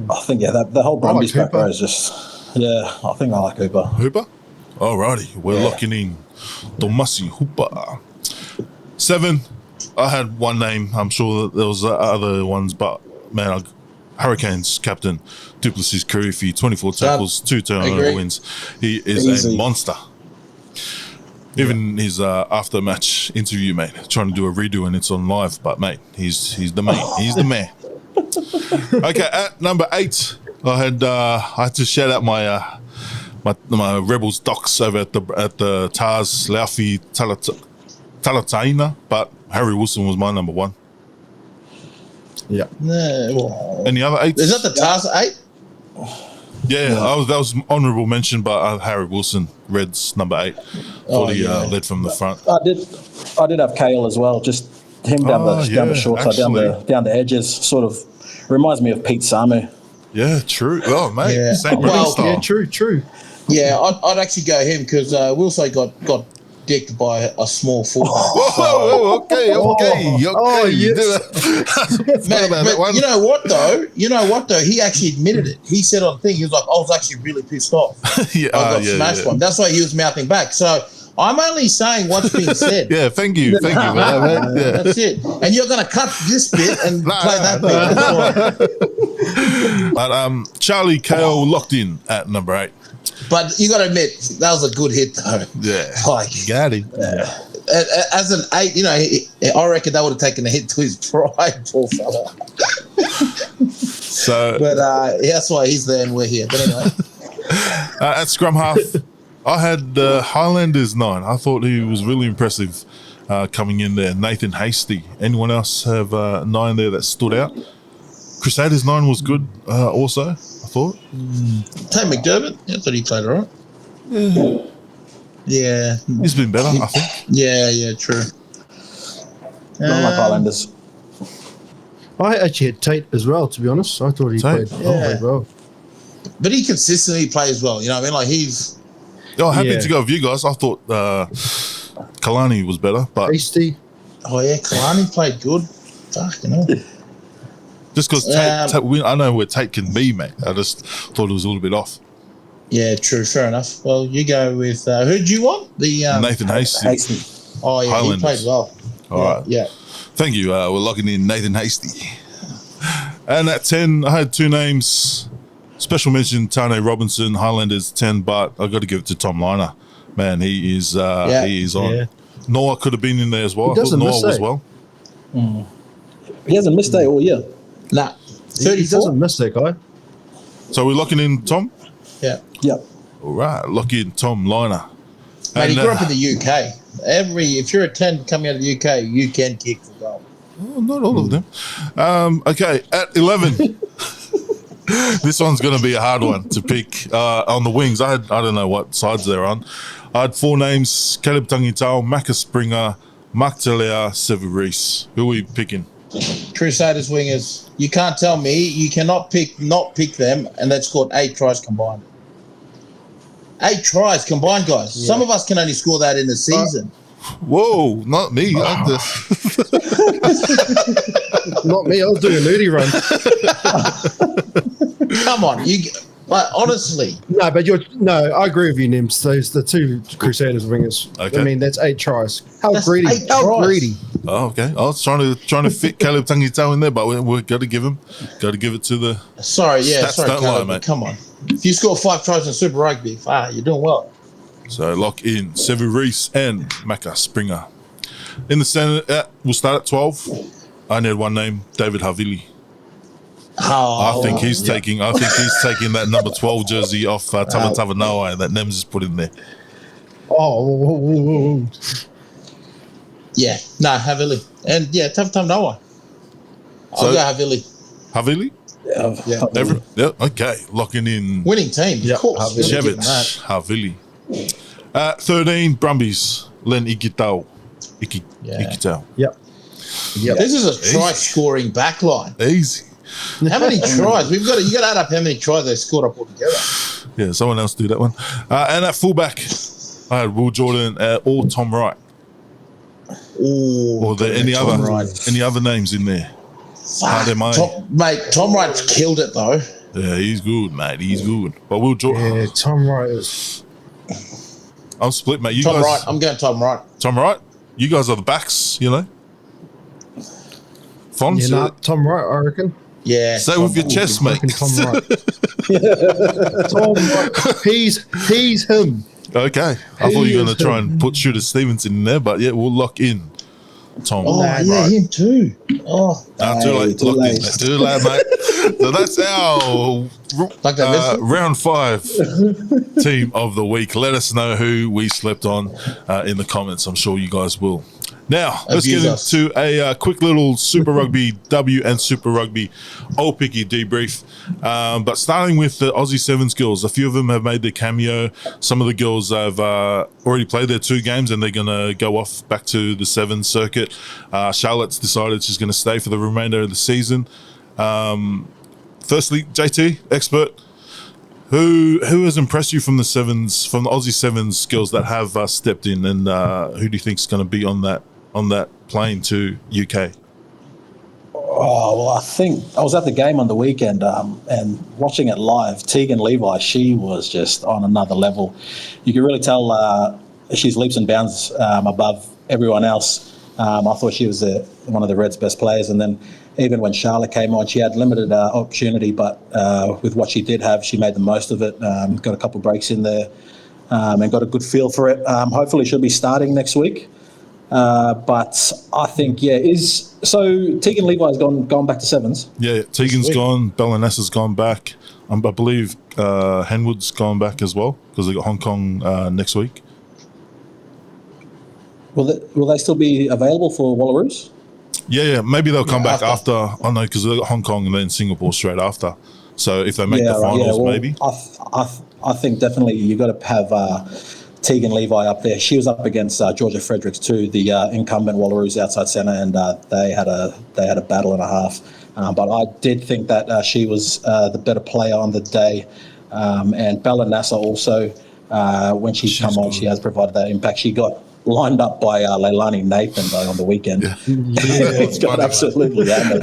I think the whole Brumbies back row is just I think I like Hooper. Hooper? Alrighty, we're locking in Tomasi Hooper. 7. I had one name. I'm sure that there was other ones, but man, Hurricanes captain Plessis Kirifi, 24 tackles, 2 turnover wins. He is Easy. a monster. Even his after match interview, mate, trying to do a redo and it's on live, but mate, he's the man. He's the man. Okay, at number 8, I had to shout out my my Rebels docs over at the Tars Laufi Talataina, but Harry Wilson was my number 1. Yeah. Any other 8? Is that the Tars 8? Yeah, that was honourable mention, but Harry Wilson, Reds number 8. Thought he led from the front. I did have Kale as well. Just him down the short side, down the edges. Sort of reminds me of Pete Samu. Yeah, true. Oh, mate, Yeah. same Well, style. Yeah, true. Yeah, I'd actually go him because Wilson got dicked by a small fullback. Whoa, okay. Oh, yes. Man, but you know what though? He actually admitted it. He said on the thing, he was like, I was actually really pissed off. Yeah, I got smashed by him. That's why he was mouthing back. So I'm only saying what's being said. Yeah, thank you for that, mate. Yeah. That's it. And you're going to cut this bit and play that bit. But Charlie Kale locked in at number 8. But you got to admit, that was a good hit though. Yeah, Like, got it. as an 8, I reckon that would have taken a hit to his pride, poor fella. So, But that's why he's there and we're here. But anyway. at scrum half, I had Highlanders 9. I thought he was really impressive coming in there. Nathan Hasty. Anyone else have 9 there that stood out? Crusaders 9 was good also, I thought. Tate McDermott, I thought he played all right. Yeah. He's been better, I think. Yeah, true. Not like Highlanders. I actually had Tate as well, to be honest. I thought he Tate? played well. But he consistently plays well, you know what I mean? Like he's Happy to go with you guys. I thought Kalani was better, but Hasty. Kalani played good. Fucking hell. just because I know where Tate can be, mate. I just thought it was a little bit off. Yeah, true, fair enough. Well, you go with who'd you want? The Nathan Hasty. Oh yeah, Highlanders. he played well. All right. Yeah. Thank you. We're locking in Nathan Hasty. And at 10, I had 2 names. Special mention, Tane Robinson, Highlanders 10, but I've got to give it to Tom Liner. Man, he is on. Yeah. Noah could have been in there as well. He doesn't Noah miss was it. well. He hasn't missed day all year. Nah. He 34. doesn't miss that guy. So we're locking in Tom? Yeah. Yep. All right, lock in Tom Liner. Mate, he grew up in the UK. If you're a 10 coming out of the UK, you can kick the goal. Oh, not all of them. Okay, at 11. This one's going to be a hard one to pick. On the wings, I don't know what sides they're on. I had 4 names: Caleb Tangitao, Macca Springer, Mark Telea, Severis. Who are we picking? Crusaders wingers. You can't tell me you cannot pick them, and they've scored 8 tries combined. 8 tries combined, guys. Yeah. Some of us can only score that in a season. Whoa, not me. Not me. I was doing a nudie run. Come on, honestly. No, but I agree with you, Nims. Those the 2 Crusaders wingers. Okay. I mean, that's 8 tries. How That's greedy? 8 How tries. greedy? Oh, okay. I was trying to fit Caleb Tangitao in there, but we've got to give it to the. Sorry, Stats don't Caleb, lie, mate. come on. If you score 5 tries in Super Rugby, you're doing well. So lock in Severis and Macca Springer. In the center, we'll start at 12. I only had one name, David Havili. I think he's taking that number 12 jersey off Tamatavanoa that Nems has put in there. Oh, whoa. Yeah, Havili. And tough Noah. I'll go Havili. Havili? Yeah. Okay, locking in Winning team, Yeah, of course. Havili. We're giving that. Shevich Havili. 13, Len Ikitau. Ikitau. Yep. This is a try-scoring backline. Easy. How many tries? You got to add up how many tries they scored up altogether. Yeah, someone else do that one. And at fullback, I had Will Jordan or Tom Wright. Or there any other names in there? Tom Wright killed it though. Yeah, he's good, mate. He's good. But Will Jordan, Yeah, Tom Wright is. I'm split, mate. I'm going Tom Wright. Tom Wright. You guys are the backs, you know. Fonz, Yeah, Tom Wright, I reckon. Yeah. say with your chest, I mate. reckon Tom Wright. Tom Wright. He's him. Okay. I thought you were going to try and put Shooter Stevenson in there, but yeah, we'll lock in Tom. Oh, yeah, Right. him too. Oh, Too late. too Locked late. in. Too late, mate. So that's our Like that round 5 team of the week. Let us know who we slept on in the comments. I'm sure you guys will. Now, let's get into a quick little Super Rugby W and Super Rugby Old Picky debrief. But starting with the Aussie Sevens girls, a few of them have made their cameo. Some of the girls have already played their 2 games and they're going to go off back to the Sevens circuit. Charlotte's decided she's going to stay for the remainder of the season. Firstly, JT, expert, who has impressed you from the Sevens, from the Aussie Sevens girls that have stepped in, and who do you think is going to be on that plane to UK? Oh, well, I think I was at the game on the weekend and watching it live. Tegan Levi, she was just on another level. You can really tell she's leaps and bounds above everyone else. I thought she was one of the Reds' best players. And then even when Charlotte came on, she had limited opportunity, but with what she did have, she made the most of it, got a couple of breaks in there and got a good feel for it. Hopefully she'll be starting next week. But I think, so Tegan Levi's gone back to Sevens. Yeah, Tegan's gone, Bellanessa's gone back. I believe Henwood's gone back as well because they got Hong Kong next week. Will they still be available for Wallaroos? Yeah, maybe they'll come back after. I know because they got Hong Kong and then Singapore straight after. So if they make the finals, maybe. I think definitely you got to have Tegan Levi up there. She was up against Georgia Fredericks too, the incumbent Wallaroos outside centre, and they had a battle and a half. But I did think that she was the better player on the day, and Bella Nasser also, when she's come on, she has provided that impact. She got lined up by Leilani Nathan though on the weekend. It's got absolutely hammered.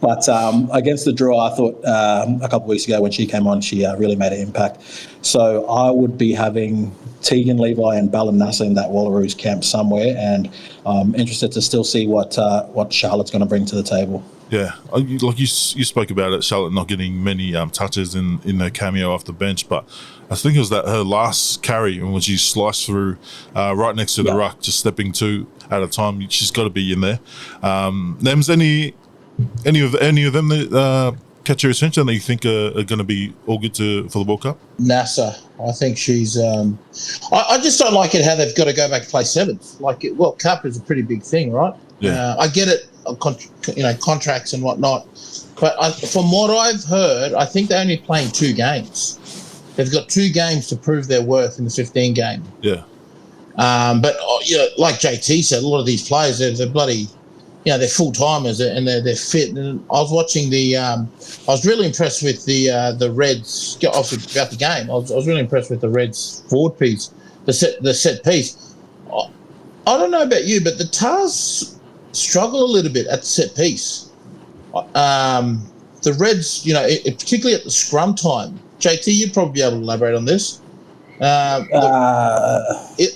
But against the draw, I thought a couple of weeks ago when she came on, she really made an impact. So I would be having Tegan Levi and Bella Nasser in that Wallaroos camp somewhere, and I'm interested to still see what Charlotte's going to bring to the table. Yeah, like you spoke about it, Charlotte not getting many touches in her cameo off the bench, but I think it was that her last carry when she sliced through right next to the ruck, just stepping 2 at a time. She's got to be in there. Nems, any of them that catch your attention that you think are going to be all good for the World Cup? Nasser, I think she's. I just don't like it how they've got to go back to play sevens. Like World Cup is a pretty big thing, right? Yeah. I get it, contracts and whatnot, but from what I've heard, I think they're only playing 2 games. They've got 2 games to prove their worth in the 15 game. Yeah. But like JT said, a lot of these players, they're bloody, they're full timers and they're fit. And I was watching I was really impressed with the Reds. Obviously, about the game, I was really impressed with the Reds forward piece, the set piece. I don't know about you, but the Tars struggle a little bit at the set piece. The Reds, particularly at the scrum time. JT, you'd probably be able to elaborate on this. Are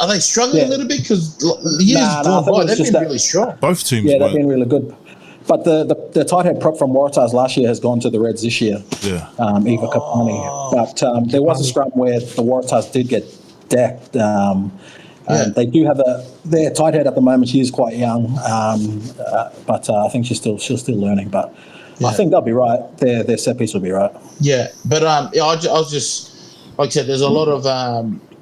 they struggling a little bit? Because the years gone by, they've been really strong. Both teams they've been really good. But the tight head prop from Waratahs last year has gone to the Reds this year. Yeah. Eva Kapani. But there was a scrum where the Waratahs did get decked. They do have their tight head at the moment. She is quite young, but I think she's still learning. But I think they'll be right. Their set piece will be right. Yeah, but I was just like I said. There's a lot of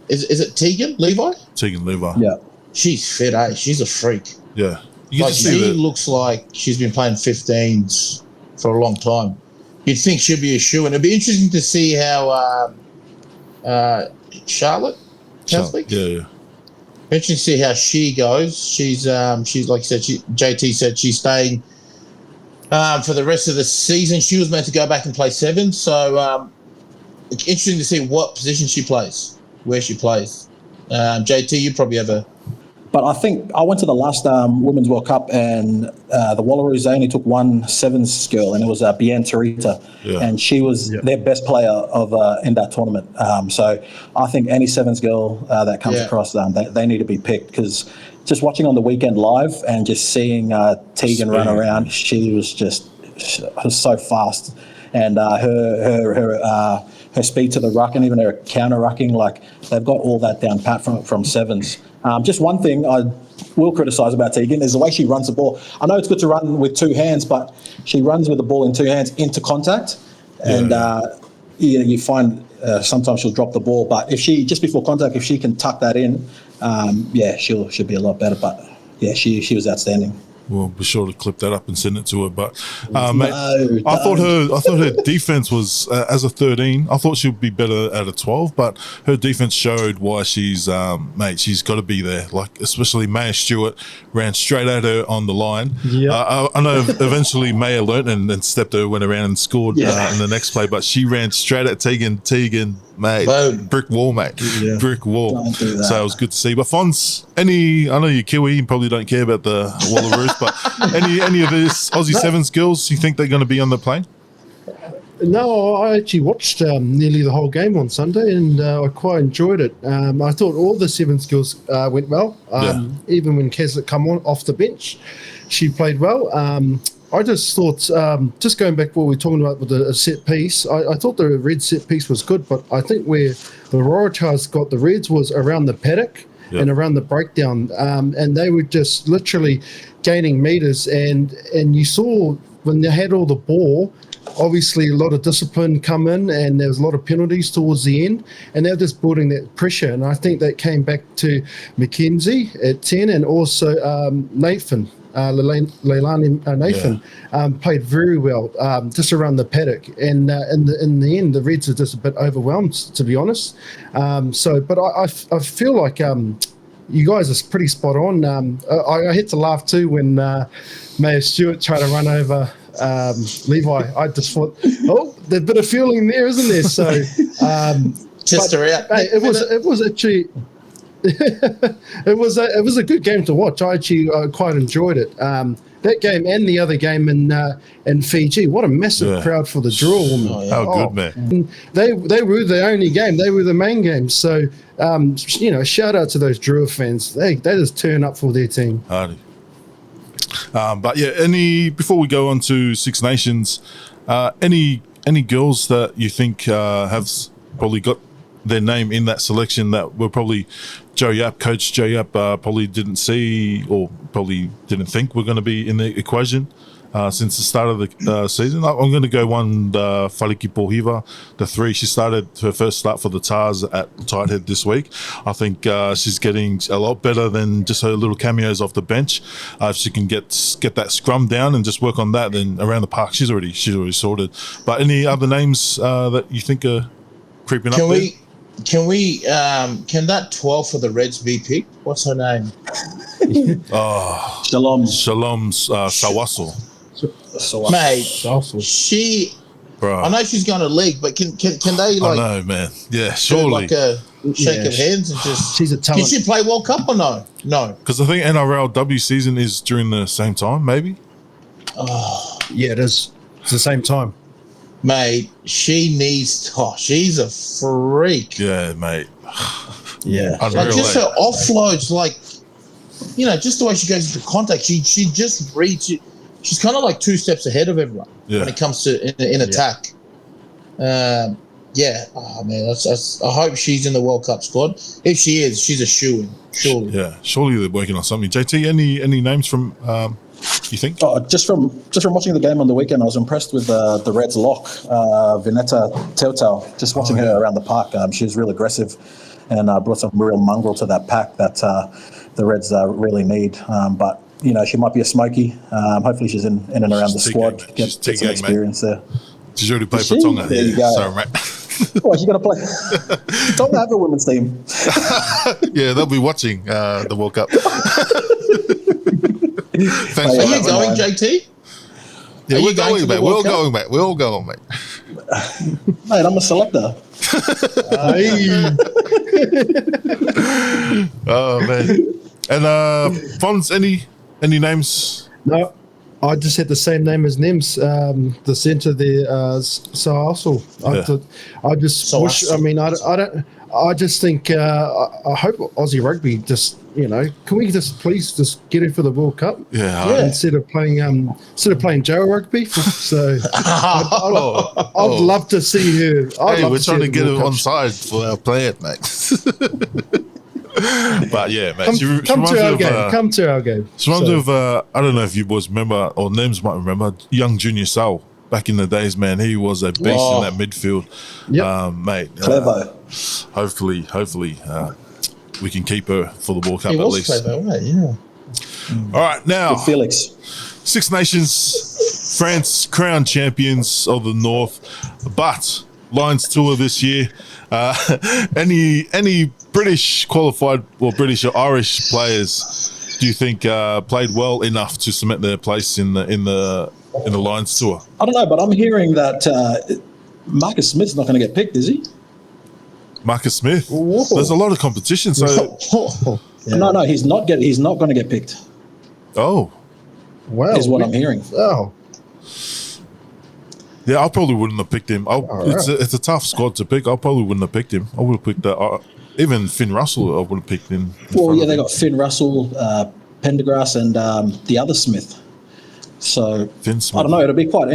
is it Tegan Levi? Tegan Levi. Yeah, she's fit. She's a freak. Yeah, she looks like she's been playing 15s for a long time. You'd think she'd be a shoe, and it'd be interesting to see how Charlotte Catholic. Yeah. Interesting to see how she goes. She's like you said. JT said she's staying for the rest of the season. She was meant to go back and play 7, so it's interesting to see what position she plays, where she plays. JT, you probably have But I think I went to the last Women's World Cup, and the Wallaroos, they only took one sevens girl, and it was Bian Tarita, and she was their best player of in that tournament. So I think any sevens girl that comes across them, they need to be picked, because just watching on the weekend live and just seeing Tegan run around, she was so fast, and her speed to the ruck and even her counter rucking, like they've got all that down pat from sevens. Just one thing I will criticise about Tegan is the way she runs the ball. I know it's good to run with two hands, but she runs with the ball in two hands into contact, and you find sometimes she'll drop the ball. But if she, just before contact, if she can tuck that in, she'll be a lot better. But yeah, she was outstanding. We'll be sure to clip that up and send it to her. But mate, I thought her defense was as a 13. I thought she would be better at a 12, but her defense showed why she's she's got to be there. Like especially Maya Stewart ran straight at her on the line. Yeah, I know. Eventually Maya learnt and stepped her, went around and scored in the next play, but she ran straight at Tegan. Mate, brick wall, mate. Yeah. Brick wall. Don't do that. So it was good to see. But Fons, I know you're Kiwi, you probably don't care about the Wallaroos, but any of these Aussie Sevens girls, you think they're going to be on the plane? No, I actually watched nearly the whole game on Sunday, and I quite enjoyed it. I thought all the Sevens girls went well. Even when Keslet come off the bench, she played well. I just thought, just going back to what we were talking about with the set piece, I thought the red set piece was good, but I think where the Waratahs got the reds was around the paddock and around the breakdown, and they were just literally gaining meters, and you saw when they had all the ball, obviously a lot of discipline come in, and there was a lot of penalties towards the end, and they're just building that pressure, and I think that came back to Mackenzie at 10, and also Nathan. Leilani Nathan played very well just around the paddock, and in the end the Reds are just a bit overwhelmed, to be honest. But I feel like you guys are pretty spot on. I had to laugh too when Maya Stewart tried to run over Levi. I just thought, there's a bit of feeling there, isn't there? So just around. Hey, it was actually. It was a good game to watch. I actually quite enjoyed it. That game and the other game in Fiji. What a massive crowd for the draw, woman! Good, man. And they were the only game. They were the main game. So shout out to those Drua fans. They just turn up for their team. Hardy. But yeah, before we go on to Six Nations, any girls that you think have probably got their name in that selection that were probably Coach Joe Yap probably didn't see or probably didn't think were going to be in the equation since the start of the season? I'm going to go one, Faliki Pohiva, the 3. She started her first start for the Tars at Tighthead this week. I think she's getting a lot better than just her little cameos off the bench. If she can get that scrum down and just work on that, then around the park she's already sorted. But any other names that you think are creeping up there? Can that 12 for the Reds be picked? What's her name? Shalom Sawaso. Mate, she. Bro. I know she's going to league, but can they like? I know, man. Yeah, surely. Like a shake of hands and just. She's a talent. Can she play World Cup or no? No. Because I think NRLW season is during the same time, maybe. Yeah, it is. It's the same time. Mate, she needs. She's a freak. Yeah, mate. Yeah, like just her offloads, like just the way she goes into contact. She just reads it. She's kind of like 2 steps ahead of everyone when it comes to in attack. Oh man, I hope she's in the World Cup squad. If she is, she's a shoo-in. Surely. Yeah, surely they're working on something. JT, any names from? You think? Just from watching the game on the weekend, I was impressed with the Reds lock, Vineta Teutau. Just watching her around the park, she was really aggressive and brought some real mongrel to that pack that the Reds really need. But she might be a smoky. Hopefully, she's in and around the squad. Get some experience there. She's already played for Tonga. There you go. Sorry, mate. Oh, she's going to play. Tonga have a women's team. Yeah, they'll be watching the World Cup. Thanks for you going, JT? Yeah, we're going, mate. We're all going, mate. We're all going, mate. Mate, I'm a selector. Oh, man. And Fonz, any names? No, I just had the same name as Nems, the centre there, Saasel. I just wish. I mean, I don't. I just think. I hope Aussie rugby just. Can we please just get it for the World Cup? Yeah. Instead of playing jail rugby. So I'd love to see her. We're trying to get her on side for our player, mate. But yeah, mate. Come to our game. She reminds me of, I don't know if you boys remember, or Nems might remember, young Junior Sal. Back in the days, man, he was a beast in that midfield. Yep. Mate. Clever. Hopefully, we can keep her for the World Cup He at was least. clever, right? Yeah. All right, now, Good Felix. Six Nations, France crowned champions of the North, but Lions tour this year. Any British qualified or British or Irish players do you think played well enough to cement their place in the Lions tour? I don't know, but I'm hearing that Marcus Smith's not going to get picked, is he? Marcus Smith. Whoa. There's a lot of competition, so No, he's not going to get picked. oh Wow, Is what I'm hearing. Oh, yeah, I probably wouldn't have picked him. It's a tough squad to pick. I probably wouldn't have picked him. I would have picked that. Even Finn Russell, I would have picked him. Well, yeah, they got Finn Russell, Pendergrass, and the other Smith. So Finn Smith. I don't know. It'll be quite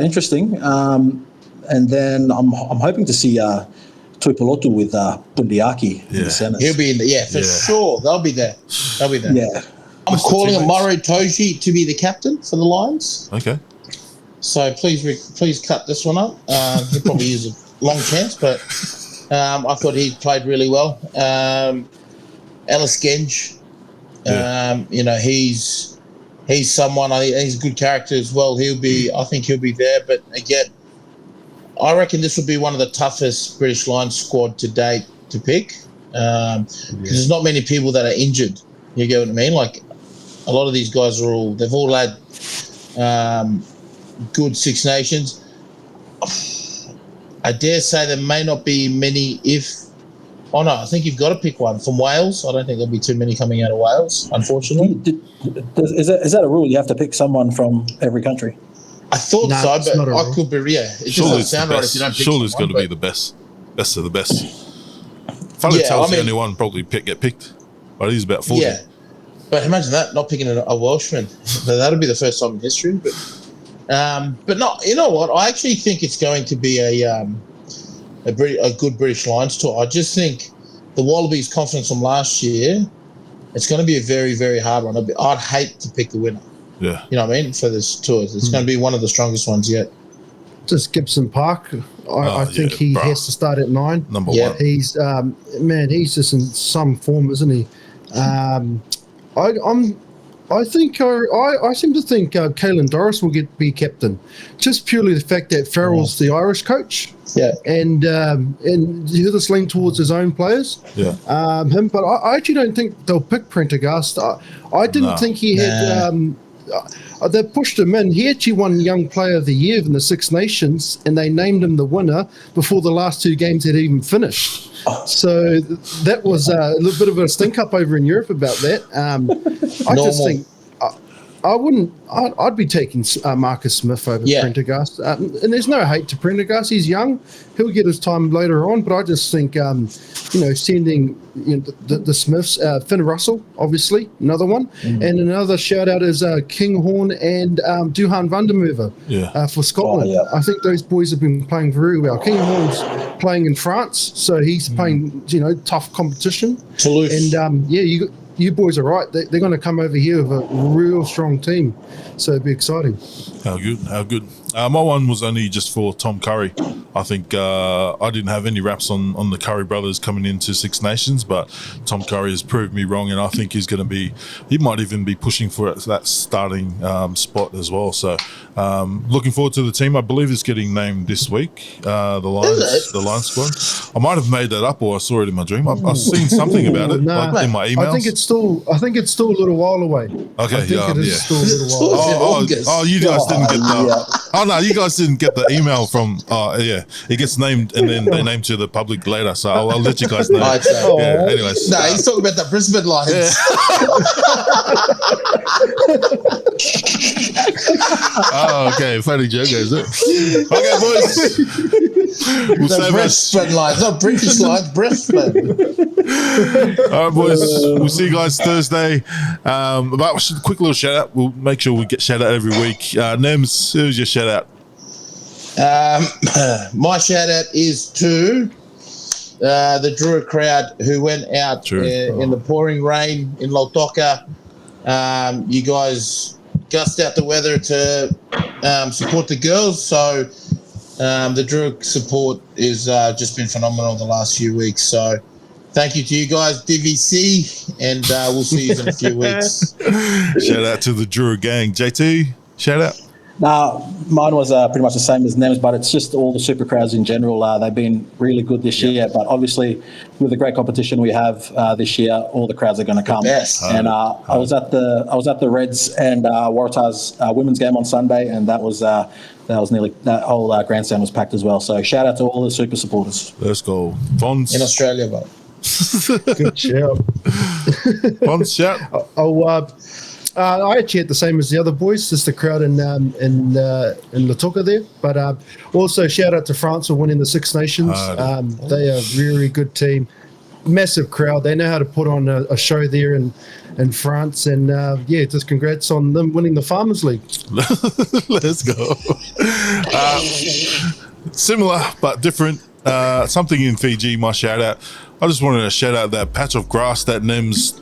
interesting. And then I'm hoping to see Tuipulotu with Bundiaki in the semis. He'll be in there. For sure. They'll be there. Yeah. I'm calling on Maro Toji to be the captain for the Lions. Okay. So please cut this one up. He probably is a long chance, but I thought he played really well. Ellis Genge, he's someone. He's a good character as well. I think he'll be there. But again, I reckon this will be one of the toughest British Lions squad to date to pick because there's not many people that are injured. You get what I mean? Like a lot of these guys they've all had good Six Nations. I dare say there may not be many I think you've got to pick one from Wales. I don't think there'll be too many coming out of Wales, unfortunately. Is that a rule? You have to pick someone from every country? I thought so, but I could be, It just doesn't sound right if you don't pick Surely it's got someone, to be the best of the best. Falitell's the only one probably get picked, but he's about 40. Yeah, but imagine that, not picking a Welshman. That'll be the first time in history. But not, you know what? I actually think it's going to be a good British Lions tour. I just think the Wallabies' confidence from last year, it's going to be a very, very hard one. I'd hate to pick the winner. Yeah. You know what I mean? For this tour. It's going to be one of the strongest ones yet. just Gibson Park. I think he has to start at 9. Number one. He's he's just in some form, isn't he? I seem to think Caelan Doris will be captain, just purely the fact that Farrell's the Irish coach. Yeah, and he'll just lean towards his own players. Yeah, but I actually don't think they'll pick Prendergast. I didn't think he had. They pushed him in. He actually won Young Player of the Year in the Six Nations, and they named him the winner before the last 2 games had even finished. So that was a little bit of a stink up over in Europe about that. I just think I'd be taking Marcus Smith over Prendergast. And there's no hate to Prendergast. He's young. He'll get his time later on. But I just think, sending the Smiths, Finn Russell, obviously, another one. Mm. And another shout out is Kinghorn and Duhan van der Merwe for Scotland. I think those boys have been playing very well. Kinghorn's playing in France, so he's playing, tough competition. Toulouse. And you boys are right. They're going to come over here with a real strong team. So it'd be exciting. How good. My one was only just for Tom Curry. I think I didn't have any raps on the Curry brothers coming into Six Nations, but Tom Curry has proved me wrong, and I think he might even be pushing for that starting spot as well. So looking forward to the team. I believe it's getting named this week, the Lions squad. I might have made that up, or I saw it in my dream. I've seen something about it in my emails. I think it's I think it's still a little while away. Okay, I think it is still a little while away. You guys didn't get the. Oh no, you guys didn't get the email from. Yeah, it gets named and then they name to the public later. So I'll let you guys know. Yeah. Anyways. No, he's talking about the Brisbane Lions. Oh, okay. Funny joke, is it? Okay, boys. We'll save Brisbane Lions, not British Lions, Brisbane. All right, boys. We'll see you guys Thursday. About a quick little shout out. We'll make sure we get shout out every week. Nems, who's your shout out? My shout out is to the Drua crowd who went out in the pouring rain in Lautoka. You guys gussed out the weather to support the girls. So the Drua support is just been phenomenal the last few weeks. So thank you to you guys, DVC, and we'll see you in a few weeks. Shout out to the Drua gang. JT, shout out. Mine was pretty much the same as Nems, but it's just all the super crowds in general. They've been really good this year, but obviously with the great competition we have this year, all the crowds are going to come. And I was at the Reds and Waratahs women's game on Sunday, and that whole grandstand was packed as well. So shout out to all the super supporters. Let's go, Fons in Australia, but good shout. Fons, shout. I actually had the same as the other boys, just the crowd in Lautoka there. But also shout out to France for winning the Six Nations. They are a very good team, massive crowd. They know how to put on a show there in France. And just congrats on them winning the Farmers League. Let's go. Similar but different. Something in Fiji, my shout out. I just wanted to shout out that patch of grass that Nems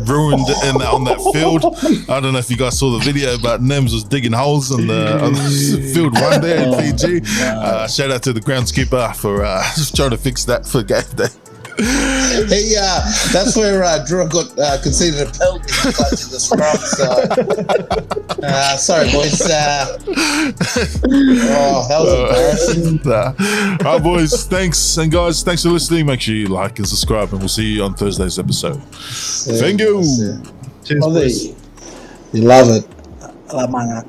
ruined on that field. I don't know if you guys saw the video, but Nems was digging holes on the field one there in Fiji. Shout out to the groundskeeper for trying to fix that for game day. Hey, that's where Drua got conceded a penalty in the scrum. So, sorry, boys. That was embarrassing. All right, boys. Thanks, and guys, thanks for listening. Make sure you like and subscribe, and we'll see you on Thursday's episode. Thank you. Cheers, boys. You love it. I love manga.